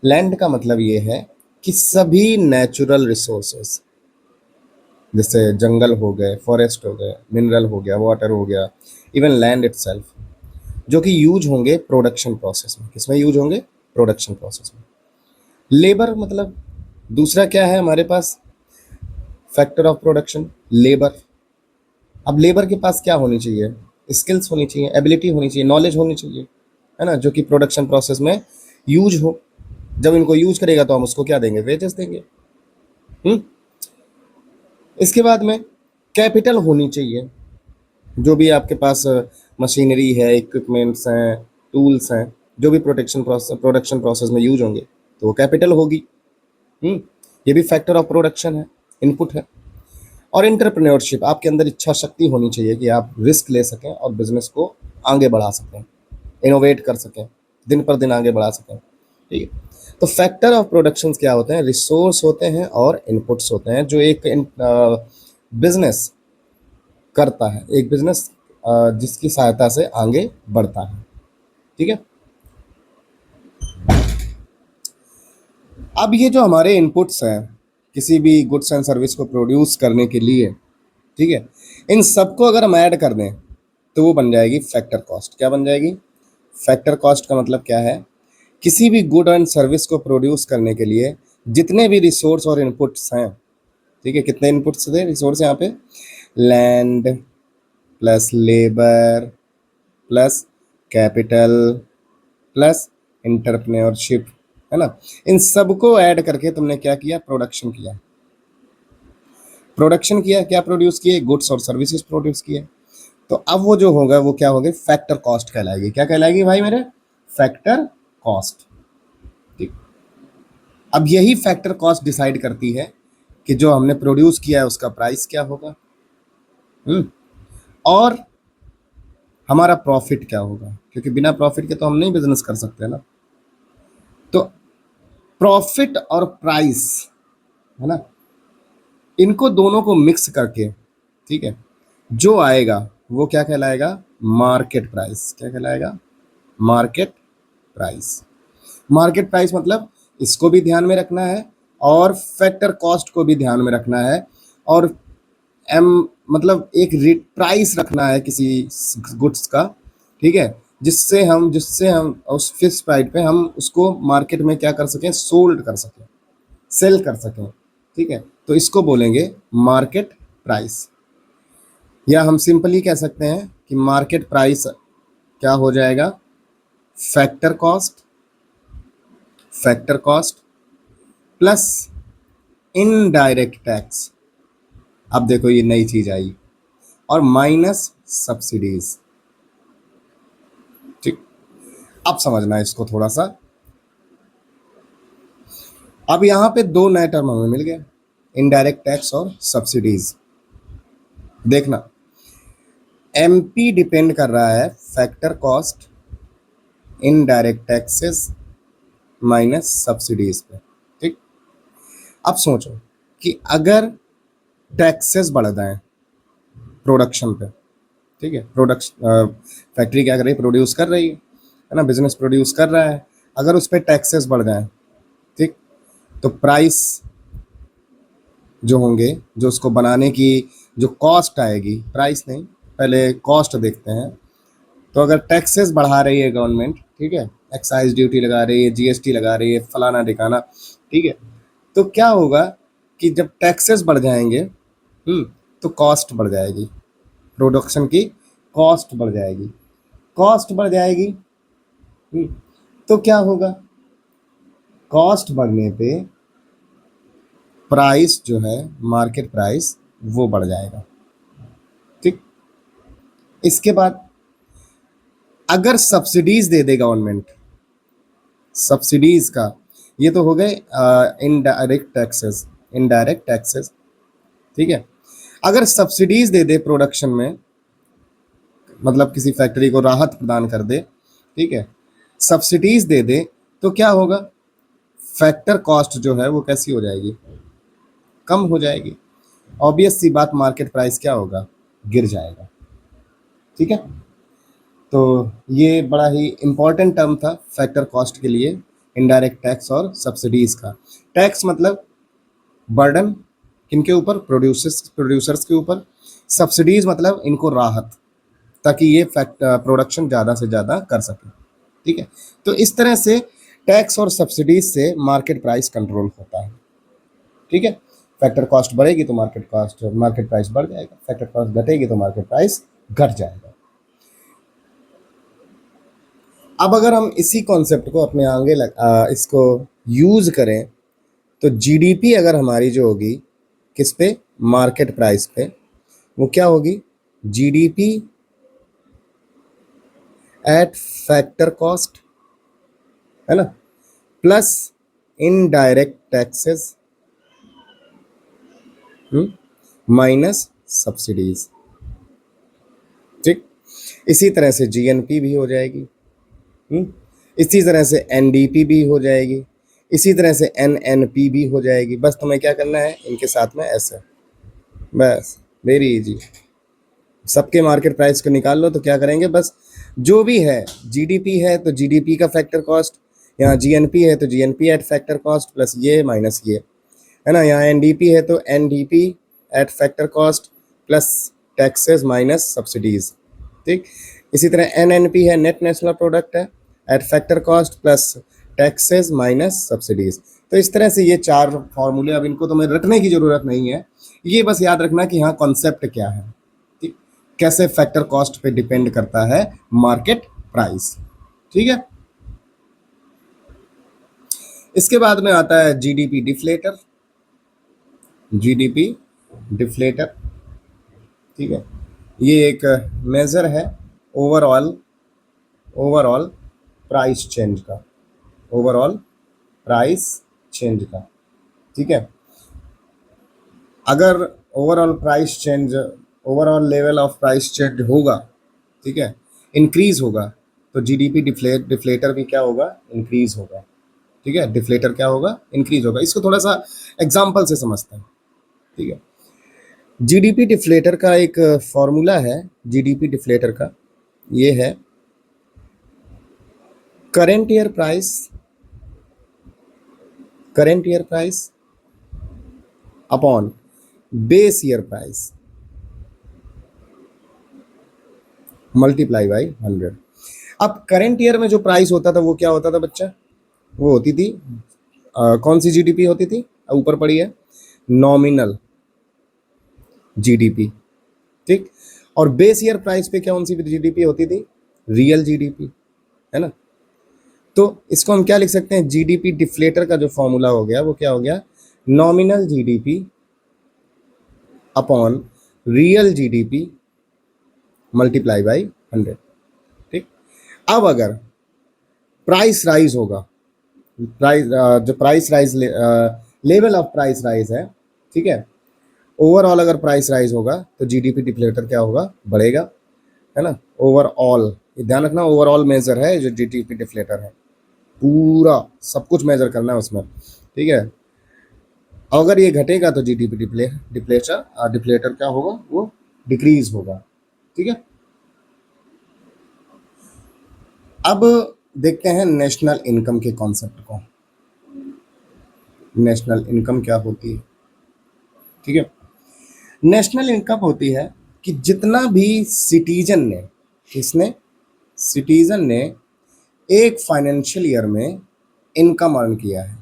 लैंड का मतलब ये है कि सभी नेचुरल रिसोर्सेस, जैसे जंगल हो गए, फॉरेस्ट हो गए, मिनरल हो गया, वाटर हो गया, इवन लैंड इटसेल्फ, जो कि यूज होंगे प्रोडक्शन प्रोसेस में। किसमें यूज होंगे? प्रोडक्शन प्रोसेस में। लेबर मतलब दूसरा क्या है हमारे पास? Factor of production, labour. अब लेबर के पास क्या होनी चाहिए? स्किल्स होनी चाहिए, एबिलिटी होनी चाहिए, नॉलेज होनी चाहिए, है ना, जो कि प्रोडक्शन प्रोसेस में यूज हो। जब इनको यूज करेगा तो हम उसको क्या देंगे? वेजेस देंगे। हम्म इसके बाद में कैपिटल होनी चाहिए, जो भी आपके पास मशीनरी है, इक्विपमेंट्स हैं, टूल्स हैं, जो भी प्रोडक्शन प्रोसेस में यूज होंगे, तो वो कैपिटल होगी। हम्म ये भी फैक्टर ऑफ प्रोडक्शन है, इनपुट है। और इंटरप्रेन्योरशिप, आपके अंदर इच्छा शक्ति होनी चाहिए कि आप रिस्क ले सकें और बिजनेस को आगे बढ़ा सकें, इनोवेट कर सकें, दिन पर दिन आगे बढ़ा सकें, ठीक है। तो फैक्टर ऑफ प्रोडक्शंस क्या होते हैं? रिसोर्स होते हैं और इनपुट्स होते हैं जो एक बिजनेस करता है, एक बिजनेस जिसकी सहायता से आगे बढ़ता है, ठीक है। अब ये जो हमारे इनपुट्स हैं किसी भी गुड्स एंड सर्विस को प्रोड्यूस करने के लिए, ठीक है, इन सबको अगर हम ऐड कर दें तो वो बन जाएगी फैक्टर कॉस्ट। क्या बन जाएगी? फैक्टर कॉस्ट का मतलब क्या है? किसी भी गुड एंड सर्विस को प्रोड्यूस करने के लिए जितने भी रिसोर्स और इनपुट्स हैं, ठीक है, कितने इनपुट्स थे? रिसोर्स यहाँ पे land plus labour plus capital plus entrepreneurship, है ना, इन सबको ऐड करके तुमने क्या किया? प्रोडक्शन किया। प्रोडक्शन किया, क्या प्रोड्यूस किए? गुड्स और सर्विसेज प्रोड्यूस किए। तो अब वो जो होगा वो क्या होगी? फैक्टर कॉस्ट कहलाएगी। क्या कहलाएगी भाई मेरे? फैक्टर कॉस्ट, ठीक। अब यही फैक्टर कॉस्ट डिसाइड करती है कि जो हमने प्रोड्यूस किया है उसका प्राइस क्या होगा, हम्म और हमारा प्रॉफिट क्या होगा, क्योंकि बिना प्रॉफिट के तो हम नहीं बिजनेस कर सकते ना। तो प्रॉफिट और प्राइस, है ना, इनको दोनों को मिक्स करके, ठीक है, जो आएगा वो क्या कहलाएगा? Market price. क्या कहलाएगा? Market price. मार्केट प्राइस मतलब इसको भी ध्यान में रखना है और फैक्टर कॉस्ट को भी ध्यान में रखना है, और एम मतलब एक प्राइस रखना है किसी गुड्स का, ठीक है, जिससे हम उस फिक्स प्राइस पे हम उसको मार्केट में क्या कर सकें? सोल्ड कर सकें, सेल कर सकें, ठीक है। तो इसको बोलेंगे मार्केट प्राइस। या हम सिंपली कह सकते हैं कि मार्केट प्राइस क्या हो जाएगा? Factor cost, factor cost plus indirect tax. अब देखो ये नई चीज आई, और माइनस सब्सिडीज, ठीक। अब समझना है इसको थोड़ा सा। अब यहाँ पे दो नए टर्म हमें मिल गए, इनडायरेक्ट टैक्स और सब्सिडीज। देखना, एमपी डिपेंड कर रहा है factor cost indirect taxes minus subsidies पे। ठीक, अब सोचो कि अगर टैक्सेस बढ़ जाए प्रोडक्शन पे, ठीक है, प्रोडक्शन फैक्ट्री क्या कर रही है, प्रोड्यूस कर रही है ना, बिजनेस प्रोड्यूस कर रहा है, अगर उस पर टैक्सेस बढ़ जाए, ठीक, तो प्राइस जो होंगे, जो उसको बनाने की जो कॉस्ट आएगी, प्राइस नहीं, पहले कॉस्ट देखते हैं। तो अगर टैक्सेस बढ़ा रही है गवर्नमेंट, ठीक है, एक्साइज ड्यूटी लगा रही है, जीएसटी लगा रही है, फलाना ढिकाना, ठीक है, तो क्या होगा कि जब टैक्सेस बढ़ जाएंगे, तो कॉस्ट बढ़ जाएगी, प्रोडक्शन की कॉस्ट बढ़ जाएगी, कॉस्ट बढ़ जाएगी। तो क्या होगा, कॉस्ट बढ़ने पे प्राइस जो है, मार्केट प्राइस, वो बढ़ जाएगा। ठीक, इसके बाद अगर सब्सिडीज दे दे गवर्नमेंट, सब्सिडीज का, ये तो हो गए इनडायरेक्ट टैक्सेस, इनडायरेक्ट टैक्सेस, ठीक है, अगर सब्सिडीज दे दे प्रोडक्शन में, मतलब किसी फैक्ट्री को राहत प्रदान कर दे, ठीक है, सब्सिडीज दे दे, तो क्या होगा, फैक्टर कॉस्ट जो है वो कैसी हो जाएगी, कम हो जाएगी। ऑब्वियस सी बात, मार्केट प्राइस क्या होगा, गिर जाएगा। ठीक है, तो ये बड़ा ही इंपॉर्टेंट टर्म था फैक्टर कॉस्ट के लिए, इनडायरेक्ट टैक्स और सब्सिडीज का। टैक्स मतलब बर्डन किनके ऊपर, प्रोड्यूसर्स के ऊपर। सब्सिडीज मतलब इनको राहत, ताकि ये प्रोडक्शन ज़्यादा से ज़्यादा कर सके। ठीक है, तो इस तरह से टैक्स और सब्सिडीज से मार्केट प्राइस कंट्रोल होता है। ठीक है, फैक्टर कॉस्ट बढ़ेगी तो मार्केट प्राइस बढ़ जाएगा, फैक्टर कॉस्ट घटेगी तो मार्केट प्राइस घट जाएगा। अब अगर हम इसी कॉन्सेप्ट को अपने आगे इसको यूज करें, तो जीडीपी अगर हमारी जो होगी किस पे, मार्केट प्राइस पे, वो क्या होगी, जीडीपी एट फैक्टर कॉस्ट, है ना, plus indirect taxes minus subsidies. ठीक, इसी तरह से जीएनपी भी हो जाएगी, इसी तरह से एनडीपी भी हो जाएगी, इसी तरह से एनएनपी भी हो जाएगी। बस तुम्हें क्या करना है, इनके साथ में ऐसे, बस वेरी इजी, सबके मार्केट प्राइस को निकाल लो। तो क्या करेंगे, बस जो भी है, जीडीपी है तो जीडीपी का फैक्टर कॉस्ट, यहाँ जीएनपी है तो GNP eight factor cost plus ये माइनस ये, है ना, यहाँ एनडीपी है तो NDP at factor cost plus taxes minus subsidies. ठीक, इसी तरह एनएनपी है, नेट नेशनल प्रोडक्ट है, eight factor cost plus taxes minus subsidies. तो इस तरह से ये चार फॉर्मूले, अब इनको तुम्हें रटने की जरूरत नहीं है, ये बस याद रखना कि हाँ कॉन्सेप्ट क्या है, ठीक, कैसे फैक्टर कॉस्ट पे डिपेंड करता है मार्केट प्राइस। ठीक है, इसके बाद में आता है जीडीपी डिफ्लेटर, जीडीपी डिफ्लेटर, ठीक है, ये एक मेजर है ओवरऑल प्राइस चेंज का, ओवरऑल प्राइस चेंज का। ठीक है, अगर overall level of price change होगा, ठीक है, इंक्रीज होगा, तो जीडीपी डिफ्लेटर भी क्या होगा, इंक्रीज होगा। ठीक है, डिफ्लेटर क्या होगा, इंक्रीज होगा। इसको थोड़ा सा एग्जांपल से समझते हैं। ठीक है, जीडीपी डिफ्लेटर का एक फॉर्मूला है, जीडीपी डिफ्लेटर का ये है, current year price upon base year price multiply by 100। अब करंट ईयर में जो प्राइस होता था वो क्या होता था बच्चा, वो होती थी कौन सी जीडीपी होती थी, ऊपर पड़ी है, नॉमिनल जीडीपी। ठीक, और बेस ईयर प्राइस पे कौन सी जीडीपी होती थी, रियल जीडीपी, है ना। तो इसको हम क्या लिख सकते हैं, जीडीपी डिफ्लेटर का जो फॉर्मूला हो गया वो क्या हो गया, nominal GDP upon real GDP multiply by 100। ठीक, अब अगर प्राइस राइज होगा, जो price rise level of price rise है, ठीक है। ओवरऑल अगर प्राइस राइज होगा तो जीडीपी डिफ्लेटर क्या होगा, बढ़ेगा, है ना। ओवरऑल ध्यान रखना, ओवरऑल मेजर है जो जीडीपी डिफ्लेटर है, पूरा सब कुछ मेजर करना है उसमें, ठीक है। अगर ये घटेगा तो जीडीपी डिप्लेटर क्या होगा, वो डिक्रीज होगा, ठीक है। अब देखते हैं नेशनल इनकम के कॉन्सेप्ट को। नेशनल इनकम क्या होती है, ठीक है। नेशनल इनकम होती है कि जितना भी सिटीजन ने, किसने, सिटीजन ने एक फाइनेंशियल ईयर में इनकम अर्न किया है,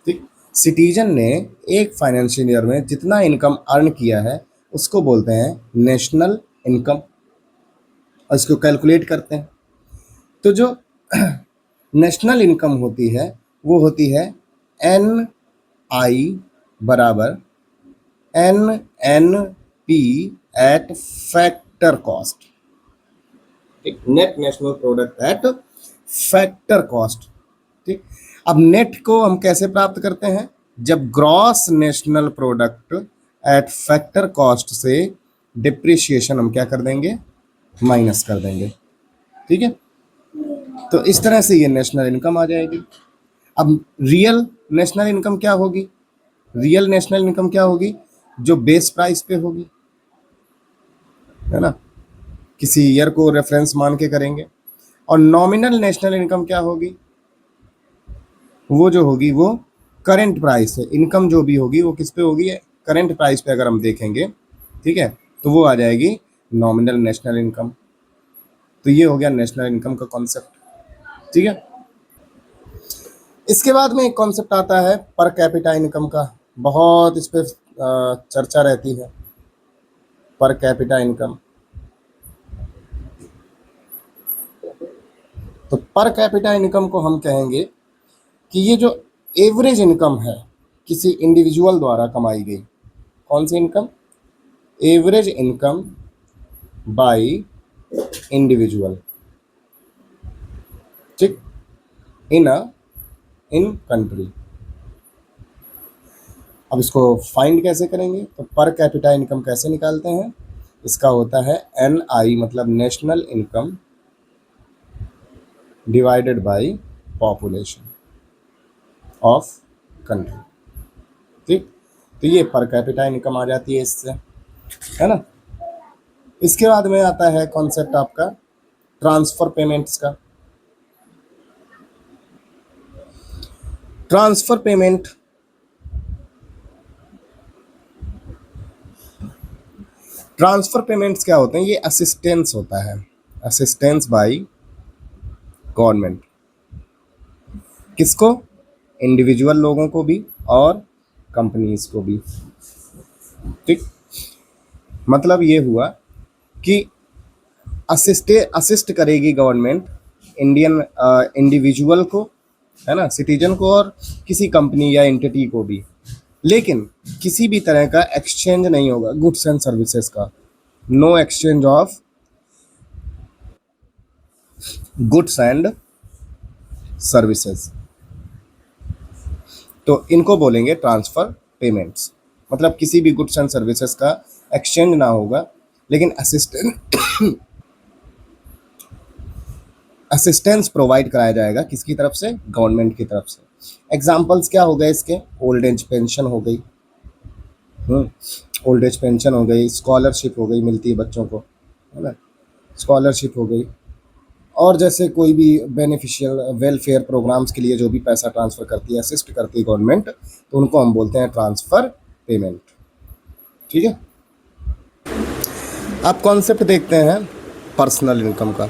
ठीक। सिटीजन ने एक फाइनेंशियल ईयर में जितना इनकम अर्न किया है उसको बोलते हैं नेशनल इनकम, और इसको कैलकुलेट करते हैं। तो जो नेशनल इनकम होती है वो होती है एन आई बराबर N N P at factor cost, ठीक। Net national product at factor cost, ठीक। अब नेट को हम कैसे प्राप्त करते हैं, जब gross national product at factor cost से डिप्रिशिएशन हम क्या कर देंगे, माइनस कर देंगे, ठीक है। तो इस तरह से ये नेशनल इनकम आ जाएगी। अब रियल नेशनल इनकम क्या होगी, रियल नेशनल इनकम क्या होगी, जो बेस प्राइस पे होगी, है ना, किसी ईयर को रेफरेंस मान के करेंगे। और नॉमिनल नेशनल इनकम क्या होगी, वो जो होगी वो करंट प्राइस है, इनकम जो भी होगी वो किस पे होगी, करंट प्राइस पे अगर हम देखेंगे, ठीक है, तो वो आ जाएगी नॉमिनल नेशनल इनकम। तो ये हो गया नेशनल इनकम का कॉन्सेप्ट, ठीक है। इसके बाद में एक कॉन्सेप्ट आता है पर कैपिटा इनकम का, बहुत इस पर चर्चा रहती है, पर कैपिटा इनकम। तो पर कैपिटा इनकम को हम कहेंगे कि ये जो एवरेज इनकम है किसी इंडिविजुअल द्वारा कमाई गई, कौन सी income, average income by individual, ठीक, इन कंट्री। अब इसको फाइंड कैसे करेंगे, तो पर कैपिटा इनकम कैसे निकालते हैं, इसका होता है एन आई मतलब national income divided by population of country, ठीक। तो ये पर कैपिटा इनकम आ जाती है इससे, है ना। इसके बाद में आता है कॉन्सेप्ट आपका ट्रांसफर पेमेंट्स का। ट्रांसफर पेमेंट, ट्रांसफर पेमेंट्स क्या होते हैं, ये असिस्टेंस होता है, असिस्टेंस बाय गवर्नमेंट, किसको, इंडिविजुअल लोगों को भी और कंपनीज को भी, ठीक। मतलब ये हुआ कि असिस्ट करेगी गवर्नमेंट इंडियन इंडिविजुअल को, है ना, सिटीजन को और किसी कंपनी या एंटिटी को भी, लेकिन किसी भी तरह का एक्सचेंज नहीं होगा गुड्स एंड सर्विसेज का, no exchange of goods and services. तो इनको बोलेंगे ट्रांसफर पेमेंट्स, मतलब किसी भी गुड्स एंड सर्विसेज का एक्सचेंज ना होगा, लेकिन असिस्टेंस प्रोवाइड कराया जाएगा किसकी तरफ से, गवर्नमेंट की तरफ से। एग्जांपल्स क्या हो गए इसके, ओल्ड एज पेंशन हो गई, ओल्ड एज पेंशन हो गई, स्कॉलरशिप हो गई, मिलती है बच्चों को, है ना, स्कॉलरशिप हो गई, और जैसे कोई भी बेनिफिशियल वेलफेयर प्रोग्राम्स के लिए जो भी पैसा ट्रांसफ़र करती है, असिस्ट करती है गवर्नमेंट, तो उनको हम बोलते हैं ट्रांसफ़र पेमेंट, ठीक है। आप कॉन्सेप्ट देखते हैं पर्सनल इनकम का।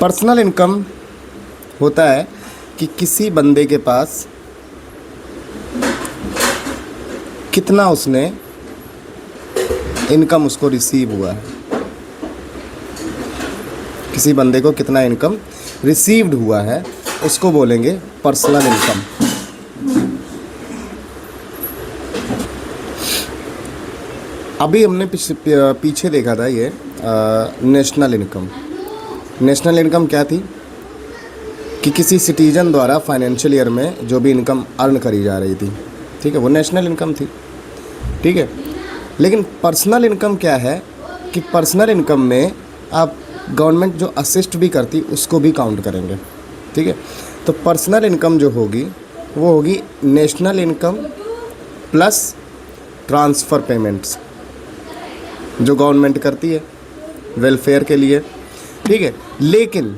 पर्सनल इनकम होता है कि किसी बंदे के पास कितना उसने इनकम उसको रिसीव हुआ है, किसी बंदे को कितना इनकम रिसीव्ड हुआ है उसको बोलेंगे पर्सनल इनकम। अभी हमने पीछे देखा था ये नेशनल इनकम, नेशनल इनकम क्या थी कि किसी सिटीजन द्वारा फाइनेंशियल ईयर में जो भी इनकम अर्न करी जा रही थी, ठीक है, वो नेशनल इनकम थी, ठीक है। लेकिन पर्सनल इनकम क्या है कि पर्सनल इनकम में आप गवर्नमेंट जो असिस्ट भी करती उसको भी काउंट करेंगे, ठीक है। तो पर्सनल इनकम जो होगी वो होगी national income plus transfer payments जो गवर्नमेंट करती है वेलफेयर के लिए, ठीक है। लेकिन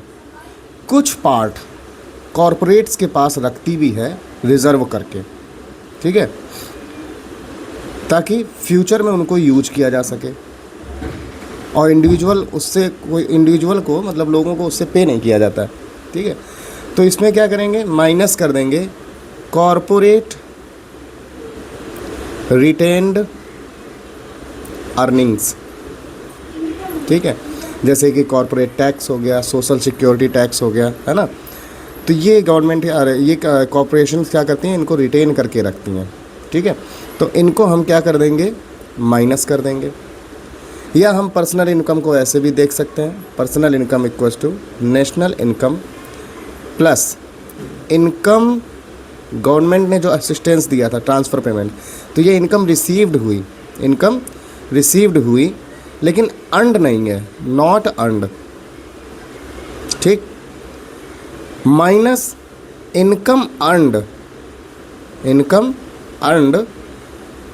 कुछ पार्ट कॉरपोरेट्स के पास रखती भी है रिज़र्व करके, ठीक है, ताकि फ्यूचर में उनको यूज किया जा सके और इंडिविजुअल को मतलब लोगों को उससे पे नहीं किया जाता है, ठीक है। तो इसमें क्या करेंगे, माइनस कर देंगे कॉरपोरेट रिटेन्ड अर्निंग्स, ठीक है। जैसे कि कॉरपोरेट टैक्स हो गया, सोशल सिक्योरिटी टैक्स हो गया, है ना। तो ये गवर्नमेंट ये कॉरपोरेशंस क्या करती हैं, इनको रिटेन करके रखती हैं, ठीक है। तो इनको हम क्या कर देंगे, माइनस कर देंगे। या हम पर्सनल इनकम को ऐसे भी देख सकते हैं, personal income equals to national income plus income government ने जो असिस्टेंस दिया था ट्रांसफ़र पेमेंट, तो ये इनकम रिसीव्ड हुई लेकिन अर्नड नहीं है, नॉट अर्नड, ठीक, minus income earned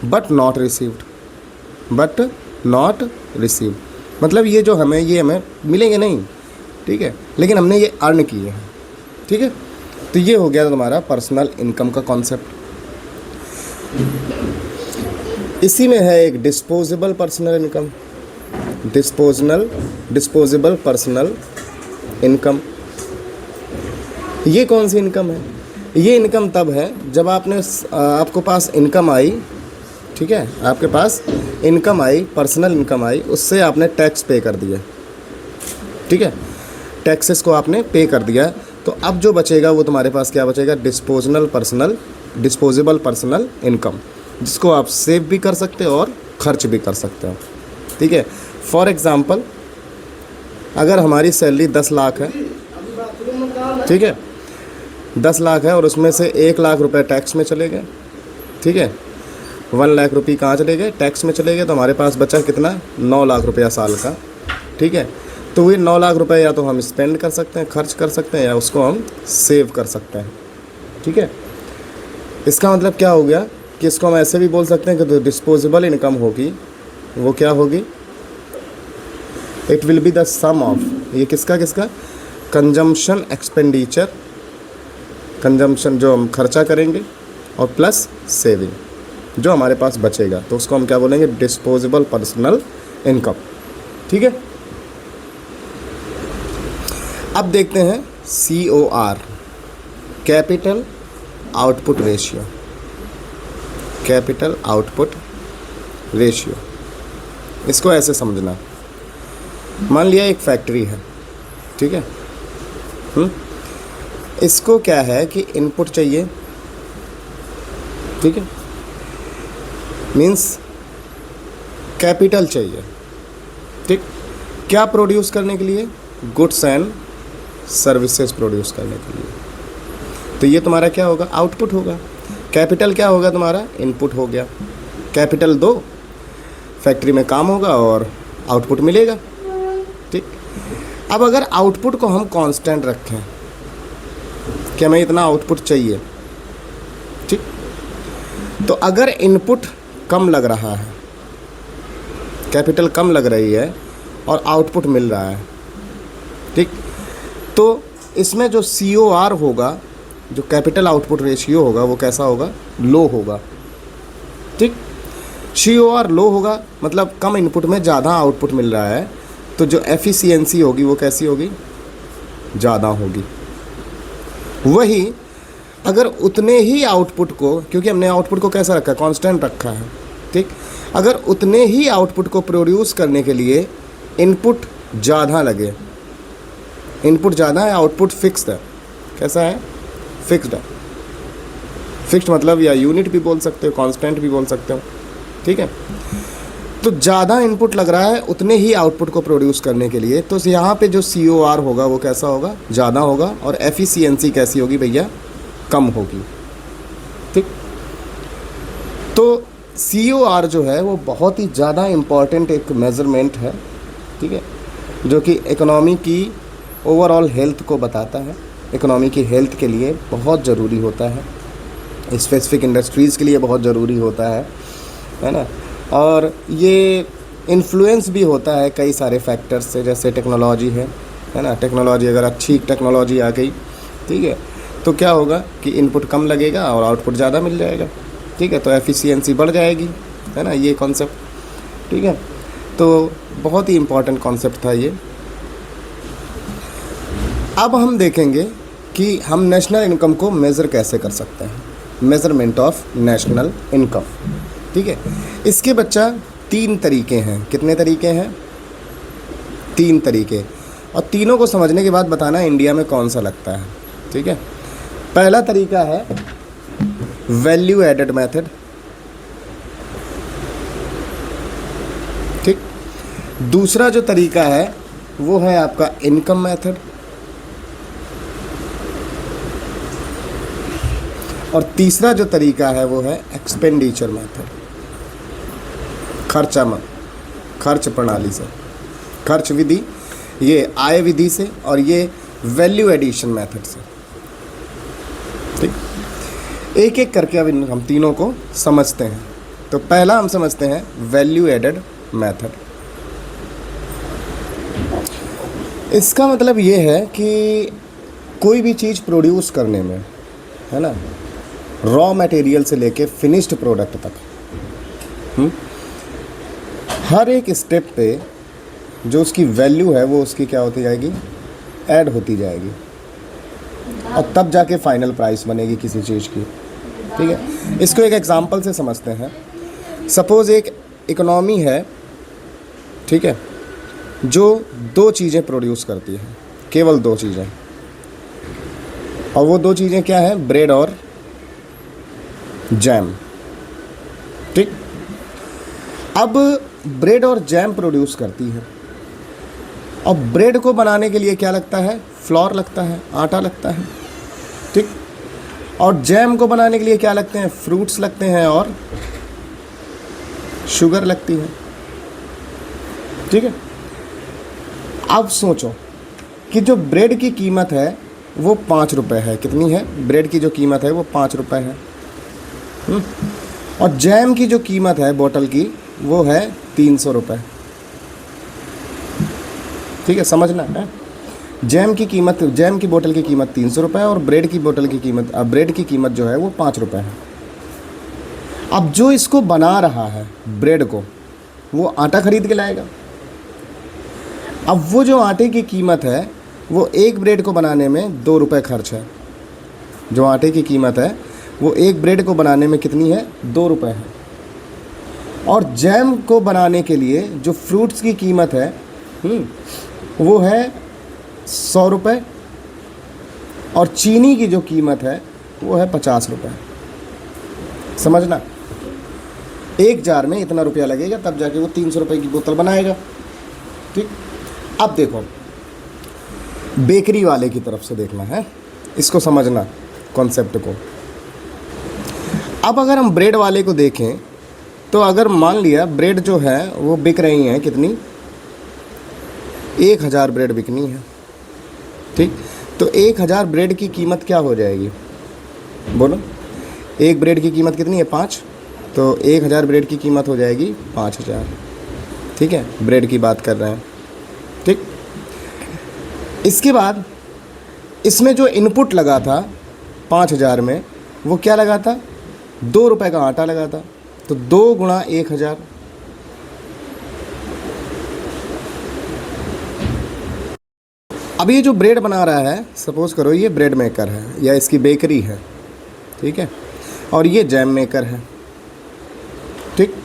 but not received, मतलब ये जो हमें मिलेंगे नहीं, ठीक है, लेकिन हमने ये अर्न किए हैं, ठीक है। तो ये हो गया तुम्हारा पर्सनल इनकम का कॉन्सेप्ट। इसी में है एक डिस्पोजेबल पर्सनल पर्सनल इनकम। ये कौन सी इनकम है, ये इनकम तब है जब आपको पास इनकम आई, ठीक है, आपके पास इनकम आई, पर्सनल इनकम आई, उससे आपने टैक्स पे कर दिया, ठीक है, टैक्सेस को आपने पे कर दिया। तो अब जो बचेगा वो तुम्हारे पास क्या बचेगा, डिस्पोजेबल पर्सनल इनकम, जिसको आप सेव भी कर सकते हो और खर्च भी कर सकते हो, ठीक है। फॉर एग्ज़ाम्पल अगर हमारी सैलरी 10 लाख है, ठीक है, 10 लाख है और उसमें से 1 लाख रुपए टैक्स में चले गए, ठीक है, 1 लाख रुपये कहाँ चले गए, टैक्स में चले गए। तो हमारे पास बचा कितना, 9 लाख रुपया साल का, ठीक है। तो ये 9 लाख रुपए या तो हम स्पेंड कर सकते हैं, खर्च कर सकते हैं, या उसको हम सेव कर सकते हैं, ठीक है। इसका मतलब क्या हो गया कि इसको हम ऐसे भी बोल सकते हैं कि जो डिस्पोजेबल इनकम होगी वो क्या होगी, it will be the sum of, ये किसका कंजम्पशन एक्सपेंडिचर, कंजम्पशन जो हम खर्चा करेंगे और प्लस सेविंग जो हमारे पास बचेगा, तो उसको हम क्या बोलेंगे, डिस्पोजेबल पर्सनल इनकम, ठीक है। अब देखते हैं COR, कैपिटल आउटपुट रेशियो। इसको ऐसे समझना, मान लिया एक फैक्ट्री है, ठीक है, इसको क्या है कि इनपुट चाहिए, ठीक है, मीन्स कैपिटल चाहिए, ठीक, क्या प्रोड्यूस करने के लिए, गुड्स एंड सर्विसेज प्रोड्यूस करने के लिए। तो ये तुम्हारा क्या होगा, आउटपुट होगा। कैपिटल क्या होगा तुम्हारा, इनपुट हो गया। कैपिटल दो, फैक्ट्री में काम होगा और आउटपुट मिलेगा, ठीक। अब अगर आउटपुट को हम कांस्टेंट रखें कि हमें इतना आउटपुट चाहिए, ठीक, तो अगर इनपुट कम लग रहा है, कैपिटल कम लग रही है और आउटपुट मिल रहा है, ठीक, तो इसमें जो COR होगा, जो कैपिटल आउटपुट रेशियो होगा, वो कैसा होगा, लो होगा, ठीक। COR लो होगा मतलब कम इनपुट में ज़्यादा आउटपुट मिल रहा है, तो जो एफिशिएंसी होगी वो कैसी होगी, ज़्यादा होगी। वही अगर उतने ही आउटपुट को, क्योंकि हमने आउटपुट को कैसा रखा है, कांस्टेंट रखा है, ठीक, अगर उतने ही आउटपुट को प्रोड्यूस करने के लिए इनपुट ज़्यादा लगे, इनपुट ज़्यादा है, आउटपुट फिक्स्ड है, कैसा है, फिक्स्ड है, फिक्स्ड मतलब या यूनिट भी बोल सकते हो, कांस्टेंट भी बोल सकते हो, ठीक है। तो ज़्यादा इनपुट लग रहा है उतने ही आउटपुट को प्रोड्यूस करने के लिए, तो यहाँ पे जो COR होगा वो कैसा होगा, ज़्यादा होगा, और एफिशिएंसी कैसी होगी भैया, कम होगी। ठीक, तो COR जो है वो बहुत ही ज़्यादा इम्पॉर्टेंट एक मेज़रमेंट है, ठीक है, जो कि इकोनॉमी की ओवरऑल हेल्थ को बताता है। इकोनॉमी की हेल्थ के लिए बहुत ज़रूरी होता है, स्पेसिफिक इंडस्ट्रीज़ के लिए बहुत ज़रूरी होता है ना। और ये इन्फ्लुएंस भी होता है कई सारे फैक्टर्स से, जैसे टेक्नोलॉजी है ना। टेक्नोलॉजी, अगर अच्छी टेक्नोलॉजी आ गई, ठीक है, तो क्या होगा कि इनपुट कम लगेगा और आउटपुट ज़्यादा मिल जाएगा, ठीक है, तो एफिशिएंसी बढ़ जाएगी, है ना, ये कॉन्सेप्ट, ठीक है। तो बहुत ही इम्पॉर्टेंट कॉन्सेप्ट था ये। अब हम देखेंगे कि हम नेशनल इनकम को मेज़र कैसे कर सकते हैं, मेज़रमेंट ऑफ नेशनल इनकम, ठीक है। इसके बच्चा 3 तरीके हैं। कितने तरीके हैं? 3 तरीके, और तीनों को समझने के बाद बताना इंडिया में कौन सा लगता है, ठीक है। पहला तरीका है वैल्यू एडेड मेथड, ठीक। दूसरा जो तरीका है वो है आपका इनकम मेथड, और तीसरा जो तरीका है वो है एक्सपेंडिचर मेथड, खर्च प्रणाली से, खर्च विधि, ये आय विधि से, और ये वैल्यू एडिशन मेथड से, ठीक। एक एक करके अब हम तीनों को समझते हैं। तो पहला हम समझते हैं वैल्यू एडेड मेथड। इसका मतलब ये है कि कोई भी चीज़ प्रोड्यूस करने में, है ना, रॉ मटेरियल से लेके फिनिश्ड प्रोडक्ट तक, हर एक स्टेप पे जो उसकी वैल्यू है वो उसकी क्या होती जाएगी, ऐड होती जाएगी, और तब जाके फाइनल प्राइस बनेगी किसी चीज़ की, ठीक है। इसको एक एग्जांपल से समझते हैं। सपोज़ एक इकोनॉमी है, ठीक है, जो 2 चीज़ें प्रोड्यूस करती है, केवल 2 चीज़ें, और वो 2 चीज़ें क्या हैं, ब्रेड और जैम, ठीक। अब ब्रेड और जैम प्रोड्यूस करती है, और ब्रेड को बनाने के लिए क्या लगता है, फ्लोर लगता है, आटा लगता है, ठीक। और जैम को बनाने के लिए क्या लगते हैं, फ्रूट्स लगते हैं और शुगर लगती है, ठीक है। अब सोचो कि जो ब्रेड की कीमत है वो 5 रुपये है। कितनी है? ब्रेड की जो कीमत है वो 5 रुपये है, और जैम की जो कीमत है बोतल की वो है 300 रुपये, ठीक है, समझना है। जैम की बोतल की कीमत 300 रुपये, और ब्रेड की कीमत जो है वो 5 रुपये है। अब जो इसको बना रहा है ब्रेड को, वो आटा खरीद के लाएगा। अब वो जो आटे की कीमत है वो एक ब्रेड को बनाने में 2 रुपये खर्च है। जो आटे की कीमत है वो एक ब्रेड को बनाने में कितनी है, 2 रुपये है। और जैम को बनाने के लिए जो फ्रूट्स की कीमत है वो है 100 रुपये, और चीनी की जो कीमत है वो है 50 रुपये। समझना, एक जार में इतना रुपया लगेगा, तब जाके वो 300 रुपये की बोतल बनाएगा, ठीक। अब देखो, बेकरी वाले की तरफ से देखना है, इसको समझना कॉन्सेप्ट को। अब अगर हम ब्रेड वाले को देखें तो अगर मान लिया ब्रेड जो है वो बिक रही हैं, कितनी, 1000 ब्रेड बिकनी है, ठीक। तो 1000 ब्रेड की कीमत क्या हो जाएगी, बोलो। एक ब्रेड की कीमत कितनी है, 5, तो 1000 ब्रेड की कीमत हो जाएगी 5000, ठीक है, ब्रेड की बात कर रहे हैं, ठीक। इसके बाद इसमें जो इनपुट लगा था 5000 में, वो क्या लगा था, 2 रुपये का आटा लगा था, तो 2 गुणा 1000, अब ये जो ब्रेड बना रहा है, सपोज़ करो ये ब्रेड मेकर है या इसकी बेकरी है, ठीक है, और ये जैम मेकर है, ठीक।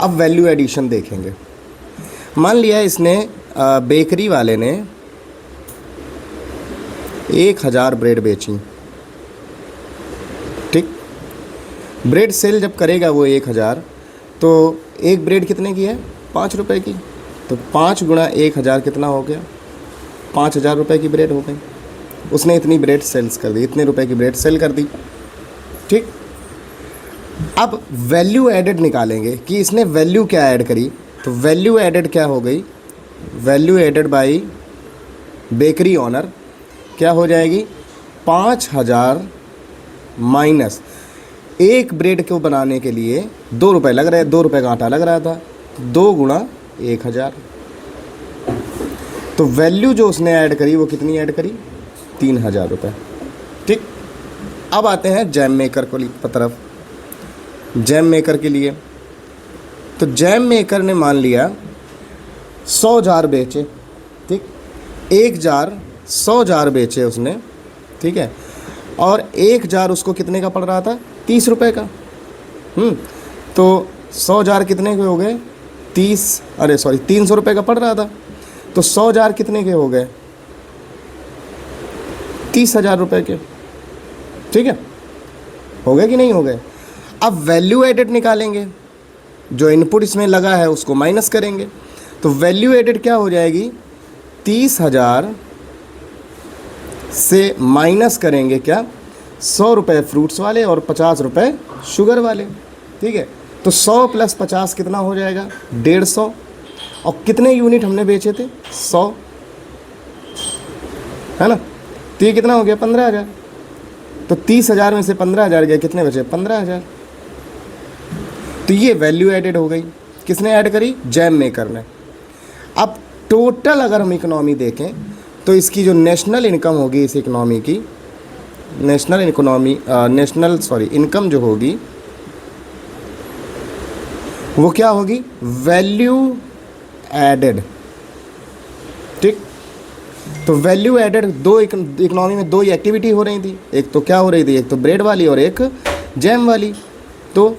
अब वैल्यू एडिशन देखेंगे। मान लिया इसने बेकरी वाले ने 1000 ब्रेड बेची, ठीक। ब्रेड सेल जब करेगा वो 1000, तो एक ब्रेड कितने की है? 5 रुपए की। तो 5 गुणा 1000 कितना हो गया? 5000 रुपये की ब्रेड हो गई। उसने इतनी ब्रेड सेल्स कर दी, इतने रुपए की ब्रेड सेल कर दी। ठीक, अब वैल्यू एडेड निकालेंगे कि इसने वैल्यू क्या ऐड करी। तो वैल्यू एडेड क्या हो गई? Value added by bakery owner क्या हो जाएगी? 5000 माइनस एक ब्रेड को बनाने के लिए 2 रुपये लग रहे, 2 रुपये का आटा लग रहा था, 2 गुणा 1000। तो वैल्यू जो उसने ऐड करी वो कितनी ऐड करी? 3000 रुपये। ठीक, अब आते हैं जैम मेकर को तरफ। जैम मेकर के लिए, तो जैम मेकर ने मान लिया 100 जार बेचे। ठीक, 1 जार 100 जार बेचे उसने। ठीक है, और 1 जार उसको कितने का पड़ रहा था? 30 रुपये का। तो 100 जार कितने के हो गए? 300 रुपये का पड़ रहा था। तो 100 जार कितने के हो गए? 30,000 रुपये के। ठीक है, हो गए कि नहीं हो गए? अब वैल्यू एडेड निकालेंगे, जो इनपुट इसमें लगा है उसको माइनस करेंगे। तो वैल्यू एडेड क्या हो जाएगी? 30,000 से माइनस करेंगे क्या? 100 रुपये फ्रूट्स वाले और 50 रुपये शुगर वाले। ठीक है, तो 100 प्लस 50 कितना हो जाएगा? 150। और कितने यूनिट हमने बेचे थे? 100, है ना? तो ये कितना हो गया? 15,000। तो 30,000 में से 15,000 गया, कितने बचे? 15,000। तो ये वैल्यू एडेड हो गई। किसने ऐड करी? जैम मेकर ने। अब टोटल अगर हम इकोनॉमी देखें तो इसकी जो नेशनल इनकम होगी इस इकोनॉमी की, इनकम जो होगी वो क्या होगी? Value added. ठीक, तो वैल्यू एडेड दो इकोनॉमी में 2 ही एक्टिविटी हो रही थी। एक तो क्या हो रही थी? एक तो ब्रेड वाली और एक जैम वाली। तो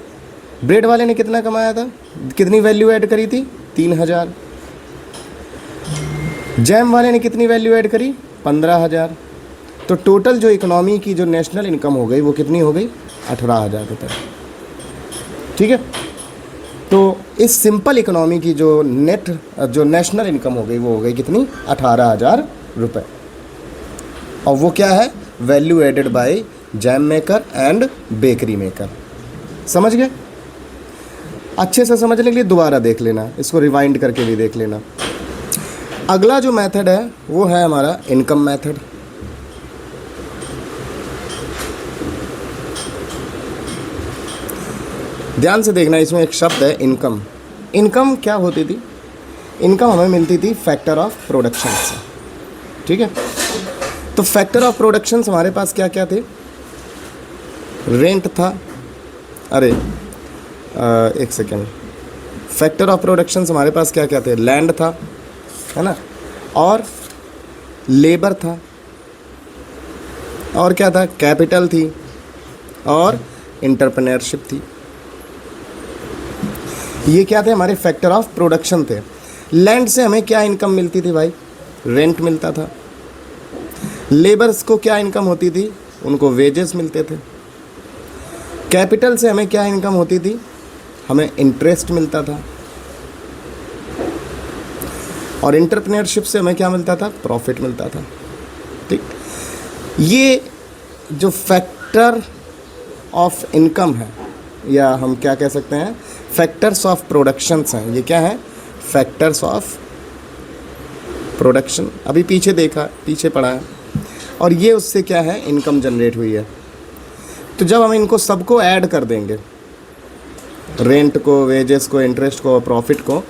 ब्रेड वाले ने कितना कमाया था? कितनी वैल्यू ऐड करी थी? 3000। जैम वाले ने कितनी वैल्यू ऐड करी? 15,000। तो टोटल जो इकोनॉमी की जो नेशनल इनकम हो गई वो कितनी हो गई? 18,000 रुपये। ठीक है, तो इस सिंपल इकोनॉमी की जो नेशनल इनकम हो गई वो हो गई कितनी? 18,000 रुपये। और वो क्या है? Value added by jam maker and bakery maker. समझ गए? अच्छे से समझने के लिए दोबारा देख लेना, इसको रिवाइंड करके भी देख लेना। अगला जो मेथड है वो है हमारा इनकम मेथड। ध्यान से देखना, इसमें एक शब्द है इनकम। इनकम क्या होती थी? इनकम हमें मिलती थी फैक्टर ऑफ प्रोडक्शन से। ठीक है, तो फैक्टर ऑफ प्रोडक्शन हमारे पास क्या क्या थे? रेंट था, अरे एक सेकेंड, फैक्टर ऑफ प्रोडक्शन हमारे पास क्या क्या थे? लैंड था, है ना, और लेबर था, और क्या था? कैपिटल थी, और एंटरप्रेन्योरशिप थी। ये क्या थे? हमारे फैक्टर ऑफ प्रोडक्शन थे। लैंड से हमें क्या इनकम मिलती थी भाई? रेंट मिलता था। लेबर्स को क्या इनकम होती थी? उनको वेजेस मिलते थे। कैपिटल से हमें क्या इनकम होती थी? हमें इंटरेस्ट मिलता था। और एंटरप्रेन्योरशिप से हमें क्या मिलता था? प्रॉफिट मिलता था। ठीक, ये जो फैक्टर ऑफ इनकम है, या हम क्या कह सकते हैं, फैक्टर्स ऑफ प्रोडक्शंस हैं। ये क्या है? Factors of production. अभी पीछे देखा, पीछे पढ़ा है, और ये उससे क्या है? इनकम जनरेट हुई है। तो जब हम इनको सबको ऐड कर देंगे, रेंट को, वेजेस को, इंटरेस्ट को, प्रॉफिट को,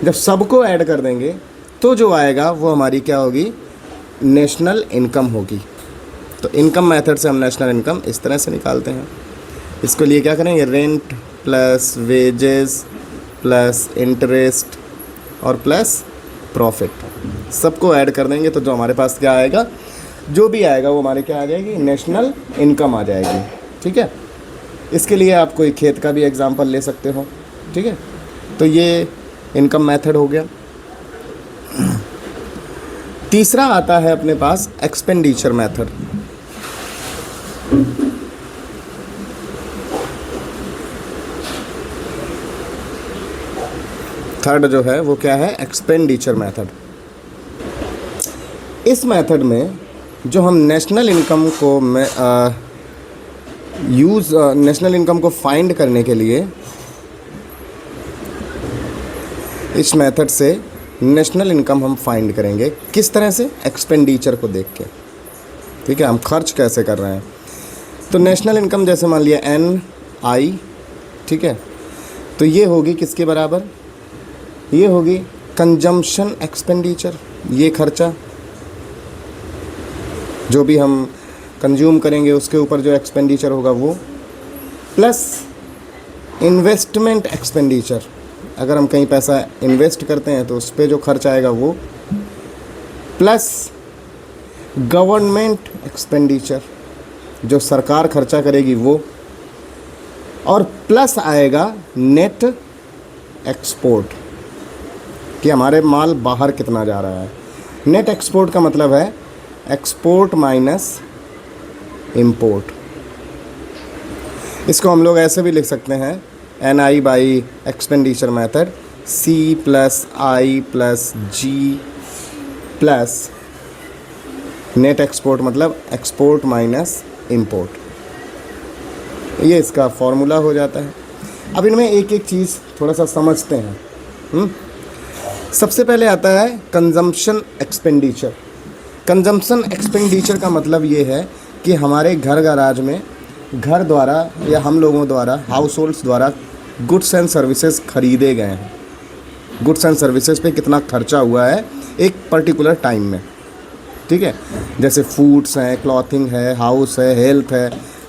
जब सबको ऐड कर देंगे तो जो आएगा वो हमारी क्या होगी? नेशनल इनकम होगी। तो इनकम मेथड से हम नेशनल इनकम इस तरह से निकालते हैं। इसके लिए क्या करेंगे? Rent plus wages plus interest और प्लस प्रॉफिट, सबको ऐड कर देंगे तो जो हमारे पास क्या आएगा? जो भी आएगा वो हमारे क्या आ जाएगी? नेशनल इनकम आ जाएगी। ठीक है, इसके लिए आप कोई खेत का भी एग्जांपल ले सकते हो। ठीक है, तो ये इनकम मेथड हो गया। तीसरा आता है अपने पास एक्सपेंडिचर मेथड। थर्ड जो है वो क्या है, एक्सपेंडिचर मेथड। इस मेथड में जो हम नेशनल इनकम को नेशनल इनकम को फाइंड करने के लिए इस मेथड से नेशनल इनकम हम फाइंड करेंगे। किस तरह से, एक्सपेंडिचर को देख के, ठीक है, हम खर्च कैसे कर रहे हैं। तो नेशनल इनकम जैसे मान लिया NI, ठीक है, तो ये होगी किसके बराबर, ये होगी कंजम्पशन एक्सपेंडिचर, ये खर्चा जो भी हम कंज्यूम करेंगे उसके ऊपर जो एक्सपेंडिचर होगा वो, प्लस इन्वेस्टमेंट एक्सपेंडिचर, अगर हम कहीं पैसा इन्वेस्ट करते हैं तो उस पर जो खर्च आएगा वो, प्लस गवर्नमेंट एक्सपेंडिचर जो सरकार खर्चा करेगी वो, और प्लस आएगा नेट एक्सपोर्ट कि हमारे माल बाहर कितना जा रहा है। नेट एक्सपोर्ट का मतलब है एक्सपोर्ट माइनस इंपोर्ट। इसको हम लोग ऐसे भी लिख सकते हैं NI by expenditure method, C plus I plus G plus net export मतलब एक्सपोर्ट माइनस इंपोर्ट, ये इसका फॉर्मूला हो जाता है। अब इनमें एक एक चीज़ थोड़ा सा समझते हैं। सबसे पहले आता है कंजम्पशन एक्सपेंडिचर। कंजम्पशन एक्सपेंडिचर का मतलब ये है कि हमारे घर गराज में घर द्वारा या हम लोगों द्वारा, हाउस होल्ड्स द्वारा गुड्स एंड सर्विसेज खरीदे गए हैं। गुड्स एंड सर्विसेज पे कितना खर्चा हुआ है एक पर्टिकुलर टाइम में, ठीक है, जैसे फूड्स हैं, क्लॉथिंग है, हाउस है, हेल्थ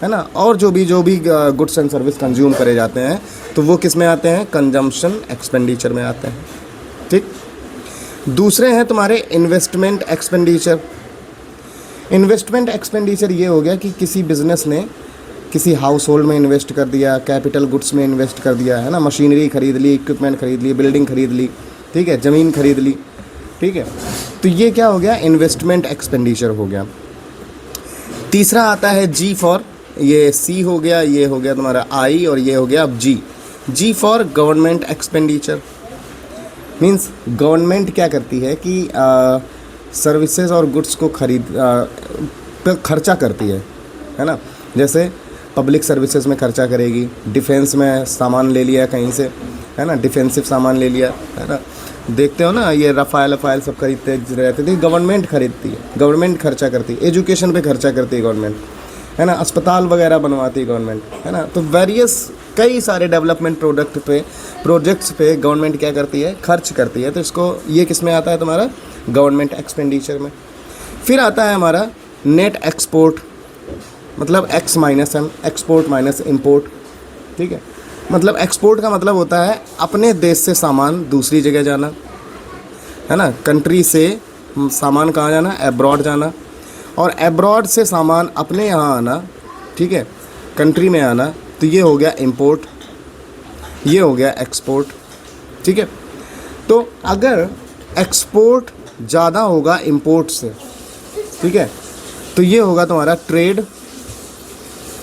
है ना, और जो भी गुड्स एंड सर्विस कंज्यूम करे जाते हैं तो वो किस में आते हैं, कंजम्पशन एक्सपेंडिचर में आते हैं, ठीक। दूसरे हैं तुम्हारे इन्वेस्टमेंट एक्सपेंडिचर। इन्वेस्टमेंट एक्सपेंडिचर ये हो गया कि किसी बिजनेस ने किसी हाउस होल्ड में इन्वेस्ट कर दिया, कैपिटल गुड्स में इन्वेस्ट कर दिया, है ना, मशीनरी खरीद ली, इक्विपमेंट खरीद ली, बिल्डिंग खरीद ली, ठीक है, ज़मीन खरीद ली, ठीक है, तो ये क्या हो गया, इन्वेस्टमेंट एक्सपेंडिचर हो गया। तीसरा आता है G फॉर, ये C हो गया, ये हो गया तुम्हारा I और ये हो गया अब G for government expenditure. Means government क्या करती है कि सर्विसेज और गुड्स को पर खर्चा करती है ना, जैसे पब्लिक सर्विसेज में खर्चा करेगी, डिफेंस में सामान ले लिया कहीं से, है ना, डिफेंसिव सामान ले लिया, है ना, देखते हो ना ये रफ़ाइल सब खरीदते रहते थे, गवर्नमेंट खरीदती है, गवर्नमेंट खर्चा करती है, एजुकेशन पे खर्चा करती है गवर्नमेंट, है ना, अस्पताल वगैरह बनवाती है गवर्नमेंट, है ना, तो वेरियस कई सारे डेवलपमेंट प्रोजेक्ट्स पे गवर्नमेंट क्या करती है, खर्च करती है। तो इसको ये किस में आता है तुम्हारा, गवर्नमेंट एक्सपेंडिचर में। फिर आता है हमारा नेट एक्सपोर्ट, मतलब X minus M, export minus import, ठीक है, मतलब एक्सपोर्ट का मतलब होता है अपने देश से सामान दूसरी जगह जाना, है ना, कंट्री से सामान कहाँ जाना, एब्रॉड जाना, और एब्रॉड से सामान अपने यहाँ आना, ठीक है, कंट्री में आना, तो ये हो गया इंपोर्ट, ये हो गया एक्सपोर्ट, ठीक है। तो अगर एक्सपोर्ट ज़्यादा होगा इंपोर्ट से, ठीक है, तो ये होगा तुम्हारा ट्रेड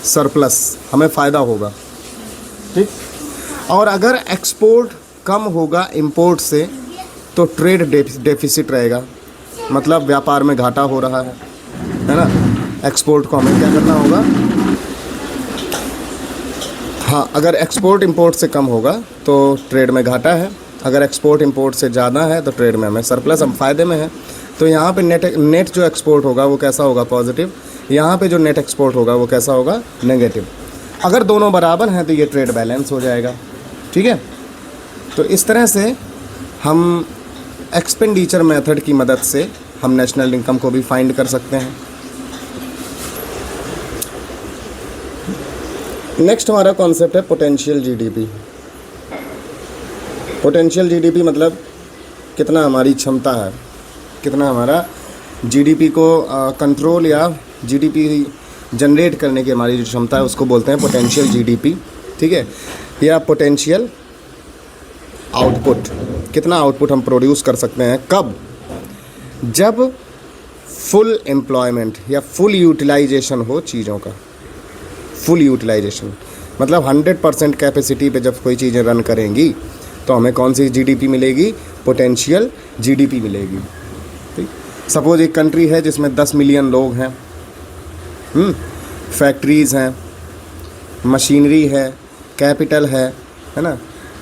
सरप्लस, हमें फ़ायदा होगा, ठीक। और अगर एक्सपोर्ट कम होगा इंपोर्ट से तो ट्रेड डेफिसिट रहेगा, मतलब व्यापार में घाटा हो रहा है ना। एक्सपोर्ट को हमें क्या करना होगा, हाँ, अगर एक्सपोर्ट इंपोर्ट से कम होगा तो ट्रेड में घाटा है, अगर एक्सपोर्ट इंपोर्ट से ज़्यादा है तो ट्रेड में हमें सरप्लस, हम फ़ायदे में हैं। तो यहाँ पे नेट जो एक्सपोर्ट होगा वो कैसा होगा, पॉजिटिव, यहाँ पे जो नेट एक्सपोर्ट होगा वो कैसा होगा, नेगेटिव। अगर दोनों बराबर हैं तो ये ट्रेड बैलेंस हो जाएगा, ठीक है। तो इस तरह से हम एक्सपेंडिचर मेथड की मदद से हम नेशनल इनकम को भी फाइंड कर सकते हैं। नेक्स्ट हमारा कॉन्सेप्ट है पोटेंशियल जीडीपी। पोटेंशियल जीडीपी मतलब कितना हमारी क्षमता है, कितना हमारा जीडीपी को कंट्रोल या जीडीपी जनरेट करने की हमारी जो क्षमता है उसको बोलते हैं पोटेंशियल जीडीपी, ठीक है, या पोटेंशियल आउटपुट। कितना आउटपुट हम प्रोड्यूस कर सकते हैं, कब, जब फुल एम्प्लॉयमेंट या फुल यूटिलाइजेशन हो चीज़ों का। फुल यूटिलाइजेशन मतलब 100% कैपेसिटी पे जब कोई चीज़ें रन करेंगी तो हमें कौन सी जीडीपी मिलेगी? पोटेंशियल जीडीपी मिलेगी। ठीक, सपोज एक कंट्री है जिसमें 10 मिलियन लोग हैं, फैक्ट्रीज़ हैं, मशीनरी है, कैपिटल है ना,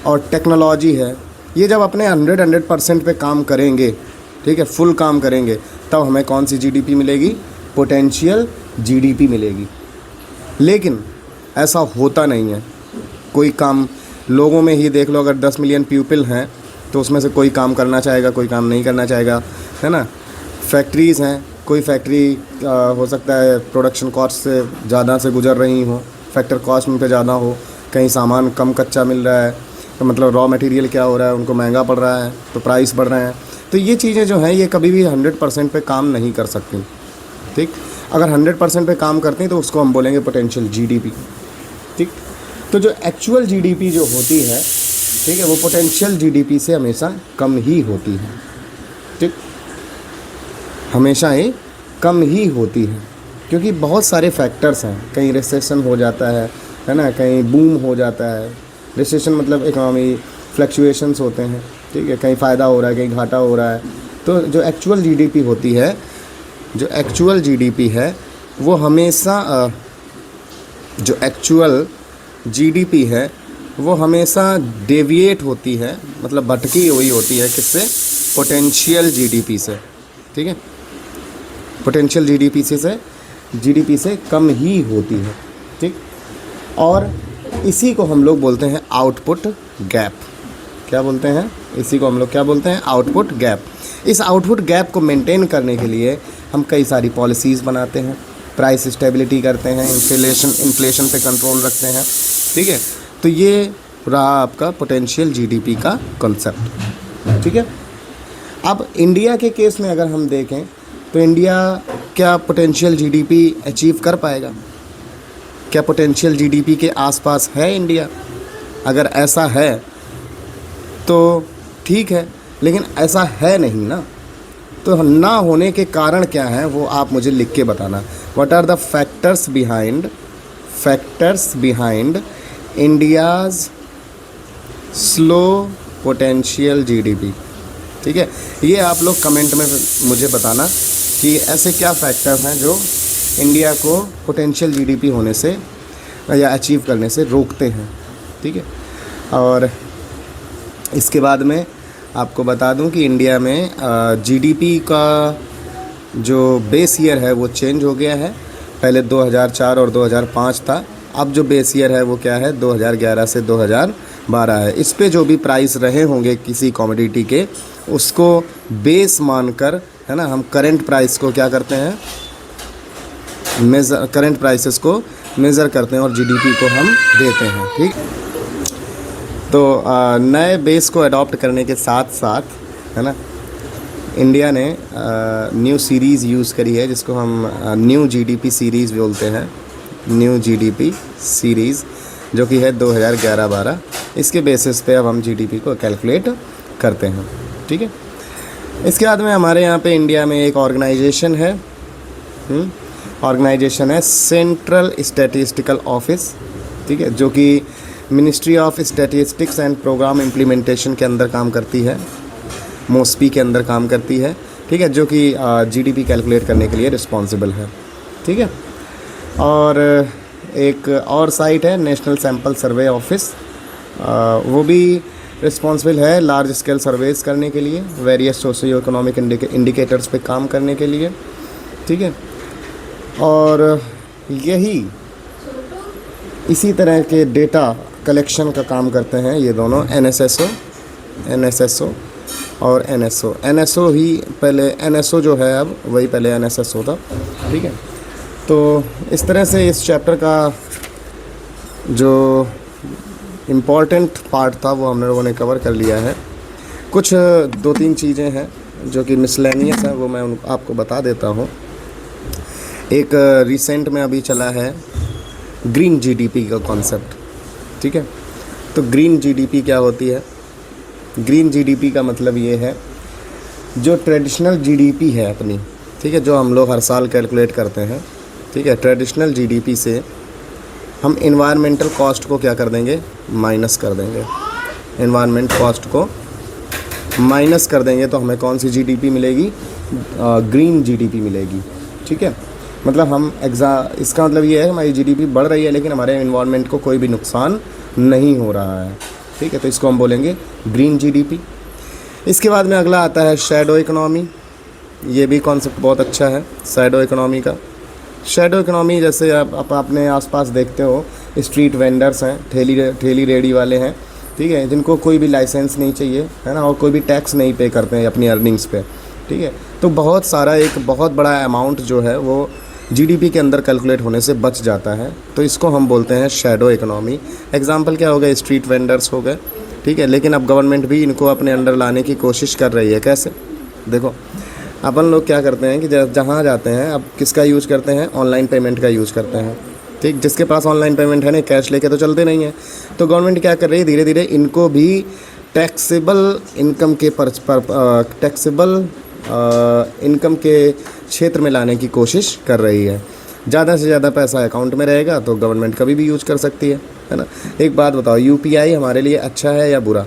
और टेक्नोलॉजी है। ये जब अपने 100% पे काम करेंगे, ठीक है, फुल काम करेंगे, तब हमें कौन सी जीडीपी मिलेगी? पोटेंशियल जीडीपी मिलेगी। लेकिन ऐसा होता नहीं है। कोई काम लोगों में ही देख लो, अगर 10 मिलियन पीपल हैं तो उसमें से कोई काम करना चाहेगा, कोई काम नहीं करना चाहेगा, है ना। फैक्ट्रीज़ हैं, कोई फैक्ट्री हो सकता है प्रोडक्शन कॉस्ट से ज़्यादा से गुजर रही हो, फैक्टर कॉस्ट उन पे ज़्यादा हो, कहीं सामान कम कच्चा मिल रहा है, तो मतलब रॉ मटेरियल क्या हो रहा है, उनको महंगा पड़ रहा है, तो प्राइस बढ़ रहे हैं। तो ये चीज़ें जो हैं ये कभी भी 100% पे काम नहीं कर सकती। ठीक, अगर 100% पे काम करती हैं तो उसको हम बोलेंगे पोटेंशियल जीडीपी। ठीक, तो जो एक्चुअल जीडीपी जो होती है, ठीक है, वो पोटेंशियल जीडीपी से हमेशा कम ही होती है। ठीक, हमेशा ही कम ही होती है, क्योंकि बहुत सारे फैक्टर्स हैं। कहीं रिसेशन हो जाता है ना, कहीं बूम हो जाता है। रिसेशन मतलब इकोनॉमी फ्लक्चुएशंस होते हैं, ठीक है, कहीं फ़ायदा हो रहा है, कहीं घाटा हो रहा है। तो जो एक्चुअल जीडीपी होती है, जो एक्चुअल जीडीपी है वो हमेशा जो एक्चुअल जीडीपी है वो हमेशा डेविएट होती है, मतलब भटकी हुई होती है। किससे? पोटेंशियल जीडीपी से। ठीक है, पोटेंशियल जीडीपी से कम ही होती है। ठीक, और इसी को हम लोग बोलते हैं आउटपुट गैप। क्या बोलते हैं? इसी को हम लोग क्या बोलते हैं? Output gap. इस आउटपुट गैप को मेंटेन करने के लिए हम कई सारी पॉलिसीज़ बनाते हैं, प्राइस स्टेबिलिटी करते हैं, इन्फ्लेशन पे कंट्रोल रखते हैं। ठीक है, तो ये रहा आपका पोटेंशियल जीडीपी का कॉन्सेप्ट। ठीक है, अब इंडिया के केस में अगर हम देखें तो इंडिया क्या पोटेंशियल जीडीपी अचीव कर पाएगा? क्या पोटेंशियल जीडीपी के आसपास है इंडिया? अगर ऐसा है तो ठीक है, लेकिन ऐसा है नहीं ना। तो ना होने के कारण क्या है वो आप मुझे लिख के बताना। What are the factors behind India's slow potential GDP. ठीक है, ये आप लोग कमेंट में मुझे बताना कि ऐसे क्या फैक्टर्स हैं जो इंडिया को पोटेंशियल जीडीपी होने से या अचीव करने से रोकते हैं। ठीक है, और इसके बाद में आपको बता दूं कि इंडिया में जीडीपी का जो बेस ईयर है वो चेंज हो गया है। पहले 2004 और 2005 था, अब जो बेस ईयर है वो क्या है? 2011 से 2012 है। इस पे जो भी प्राइस रहे होंगे किसी कमोडिटी के, उसको बेस मानकर, है ना, हम करंट प्राइस को क्या करते हैं? करंट प्राइसेस को मेज़र करते हैं और जीडीपी को हम देते हैं। ठीक, तो नए बेस को अडॉप्ट करने के साथ साथ, है ना, इंडिया ने न्यू सीरीज़ यूज़ करी है जिसको हम न्यू जीडीपी सीरीज़ बोलते हैं। न्यू जीडीपी सीरीज़ जो कि है 2011-12, इसके बेसिस पे अब हम जीडीपी को कैलकुलेट करते हैं। ठीक है, इसके बाद में हमारे यहाँ पे इंडिया में एक ऑर्गेनाइजेशन है, ऑर्गेनाइजेशन है सेंट्रल स्टैटिस्टिकल ऑफिस। ठीक है, जो कि ministry of statistics and programme implementation के अंदर काम करती है, मोस्पी के अंदर काम करती है। ठीक है, जो कि जीडीपी कैलकुलेट करने के लिए रिस्पॉन्सिबल है। ठीक है, और एक और साइट है नेशनल सैंपल सर्वे ऑफिस, वो भी रिस्पॉन्सिबल है लार्ज स्केल सर्वेस करने के लिए, वेरियस सोशियो इकोनॉमिक इंडिकेटर्स पे काम करने के लिए। ठीक है, और यही इसी तरह के डेटा कलेक्शन का काम करते हैं ये दोनों, एनएसएसओ और एनएसओ ही पहले, एनएसओ जो है अब वही पहले एनएसएसओ था। ठीक है, तो इस तरह से इस चैप्टर का जो इम्पॉर्टेंट पार्ट था वो हम लोगों ने कवर कर लिया है। कुछ 2-3 चीज़ें हैं जो कि मिसलेनियस है, वो मैं आपको बता देता हूँ। एक रिसेंट में अभी चला है ग्रीन जीडीपी का कॉन्सेप्ट। ठीक है, तो ग्रीन जीडीपी क्या होती है? ग्रीन जीडीपी का मतलब ये है जो ट्रेडिशनल जीडीपी है अपनी, ठीक है, जो हम लोग हर साल कैलकुलेट करते हैं। ठीक है, ट्रेडिशनल जीडीपी से हम इन्वायरमेंटल कॉस्ट को क्या कर देंगे? माइनस कर देंगे। एनवायरनमेंट कॉस्ट को माइनस कर देंगे तो हमें कौन सी जीडीपी मिलेगी? ग्रीन जीडीपी मिलेगी। ठीक है, मतलब हम इसका मतलब ये है हमारी जीडीपी बढ़ रही है लेकिन हमारे एनवायरनमेंट को कोई भी नुकसान नहीं हो रहा है। ठीक है, तो इसको हम बोलेंगे ग्रीन जीडीपी। इसके बाद में अगला आता है शैडो इकोनॉमी। ये भी कॉन्सेप्ट बहुत अच्छा है शैडो इकोनॉमी का। शैडो इकोनॉमी जैसे आप अपने आसपास देखते हो, स्ट्रीट वेंडर्स हैं, ठेली रेडी वाले हैं, ठीक है, जिनको कोई भी लाइसेंस नहीं चाहिए, है ना, और कोई भी टैक्स नहीं पे करते हैं अपनी अर्निंग्स पे। ठीक है, तो बहुत सारा एक बहुत बड़ा अमाउंट जो है वो जीडीपी के अंदर कैलकुलेट होने से बच जाता है, तो इसको हम बोलते हैं शैडो इकोनॉमी। एग्जांपल क्या हो गया? स्ट्रीट वेंडर्स हो गए। ठीक है, लेकिन अब गवर्नमेंट भी इनको अपने अंडर लाने की कोशिश कर रही है। कैसे? देखो, अपन लोग क्या करते हैं कि जहाँ जाते हैं, अब किसका यूज़ करते हैं? ऑनलाइन पेमेंट का यूज़ करते हैं। ठीक, जिसके पास ऑनलाइन पेमेंट है नहीं, कैश लेके तो चलते नहीं है। तो गवर्नमेंट क्या कर रही है? धीरे धीरे इनको भी टैक्सेबल इनकम के टैक्सेबल इनकम के क्षेत्र में लाने की कोशिश कर रही है। ज़्यादा से ज़्यादा पैसा अकाउंट में रहेगा तो गवर्नमेंट कभी भी यूज़ कर सकती है ना। एक बात बताओ, यूपीआई हमारे लिए अच्छा है या बुरा?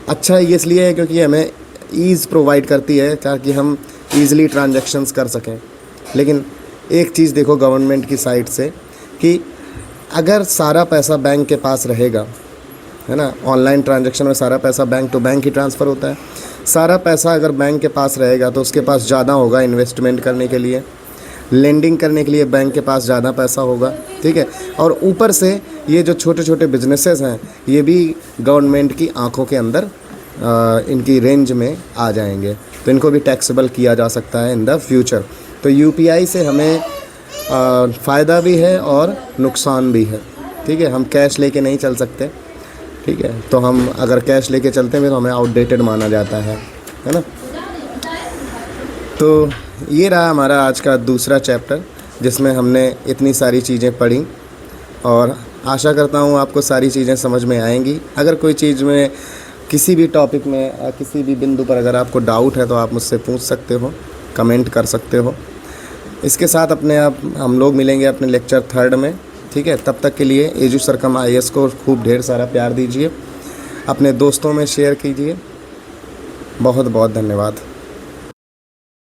अच्छा ये इसलिए है क्योंकि हमें ईज़ प्रोवाइड करती है ताकि हम ईज़िली ट्रांजैक्शंस कर सकें। लेकिन एक चीज़ देखो गवर्नमेंट की साइड से कि अगर सारा पैसा बैंक के पास रहेगा, है ना, ऑनलाइन ट्रांजैक्शन में सारा पैसा बैंक टू बैंक ही ट्रांसफ़र होता है, सारा पैसा अगर बैंक के पास रहेगा तो उसके पास ज़्यादा होगा इन्वेस्टमेंट करने के लिए, लेंडिंग करने के लिए बैंक के पास ज़्यादा पैसा होगा। ठीक है, और ऊपर से ये जो छोटे छोटे बिजनेसेस हैं ये भी गवर्नमेंट की आंखों के अंदर इनकी रेंज में आ जाएंगे, तो इनको भी टैक्सेबल किया जा सकता है इन द फ्यूचर। तो यूपीआई से हमें फ़ायदा भी है और नुकसान भी है। ठीक है, हम कैश लेके नहीं चल सकते। ठीक है, तो हम अगर कैश लेके चलते हैं तो हमें आउटडेटेड माना जाता है ना। तो ये रहा हमारा आज का दूसरा चैप्टर जिसमें हमने इतनी सारी चीज़ें पढ़ी और आशा करता हूँ आपको सारी चीज़ें समझ में आएंगी। अगर कोई चीज़ में किसी भी टॉपिक में किसी भी बिंदु पर अगर आपको डाउट है तो आप मुझसे पूछ सकते हो, कमेंट कर सकते हो। इसके साथ हम लोग मिलेंगे अपने लेक्चर 3 में। ठीक है, तब तक के लिए एजू सरकम IAS को खूब ढेर सारा प्यार दीजिए, अपने दोस्तों में शेयर कीजिए। बहुत बहुत धन्यवाद।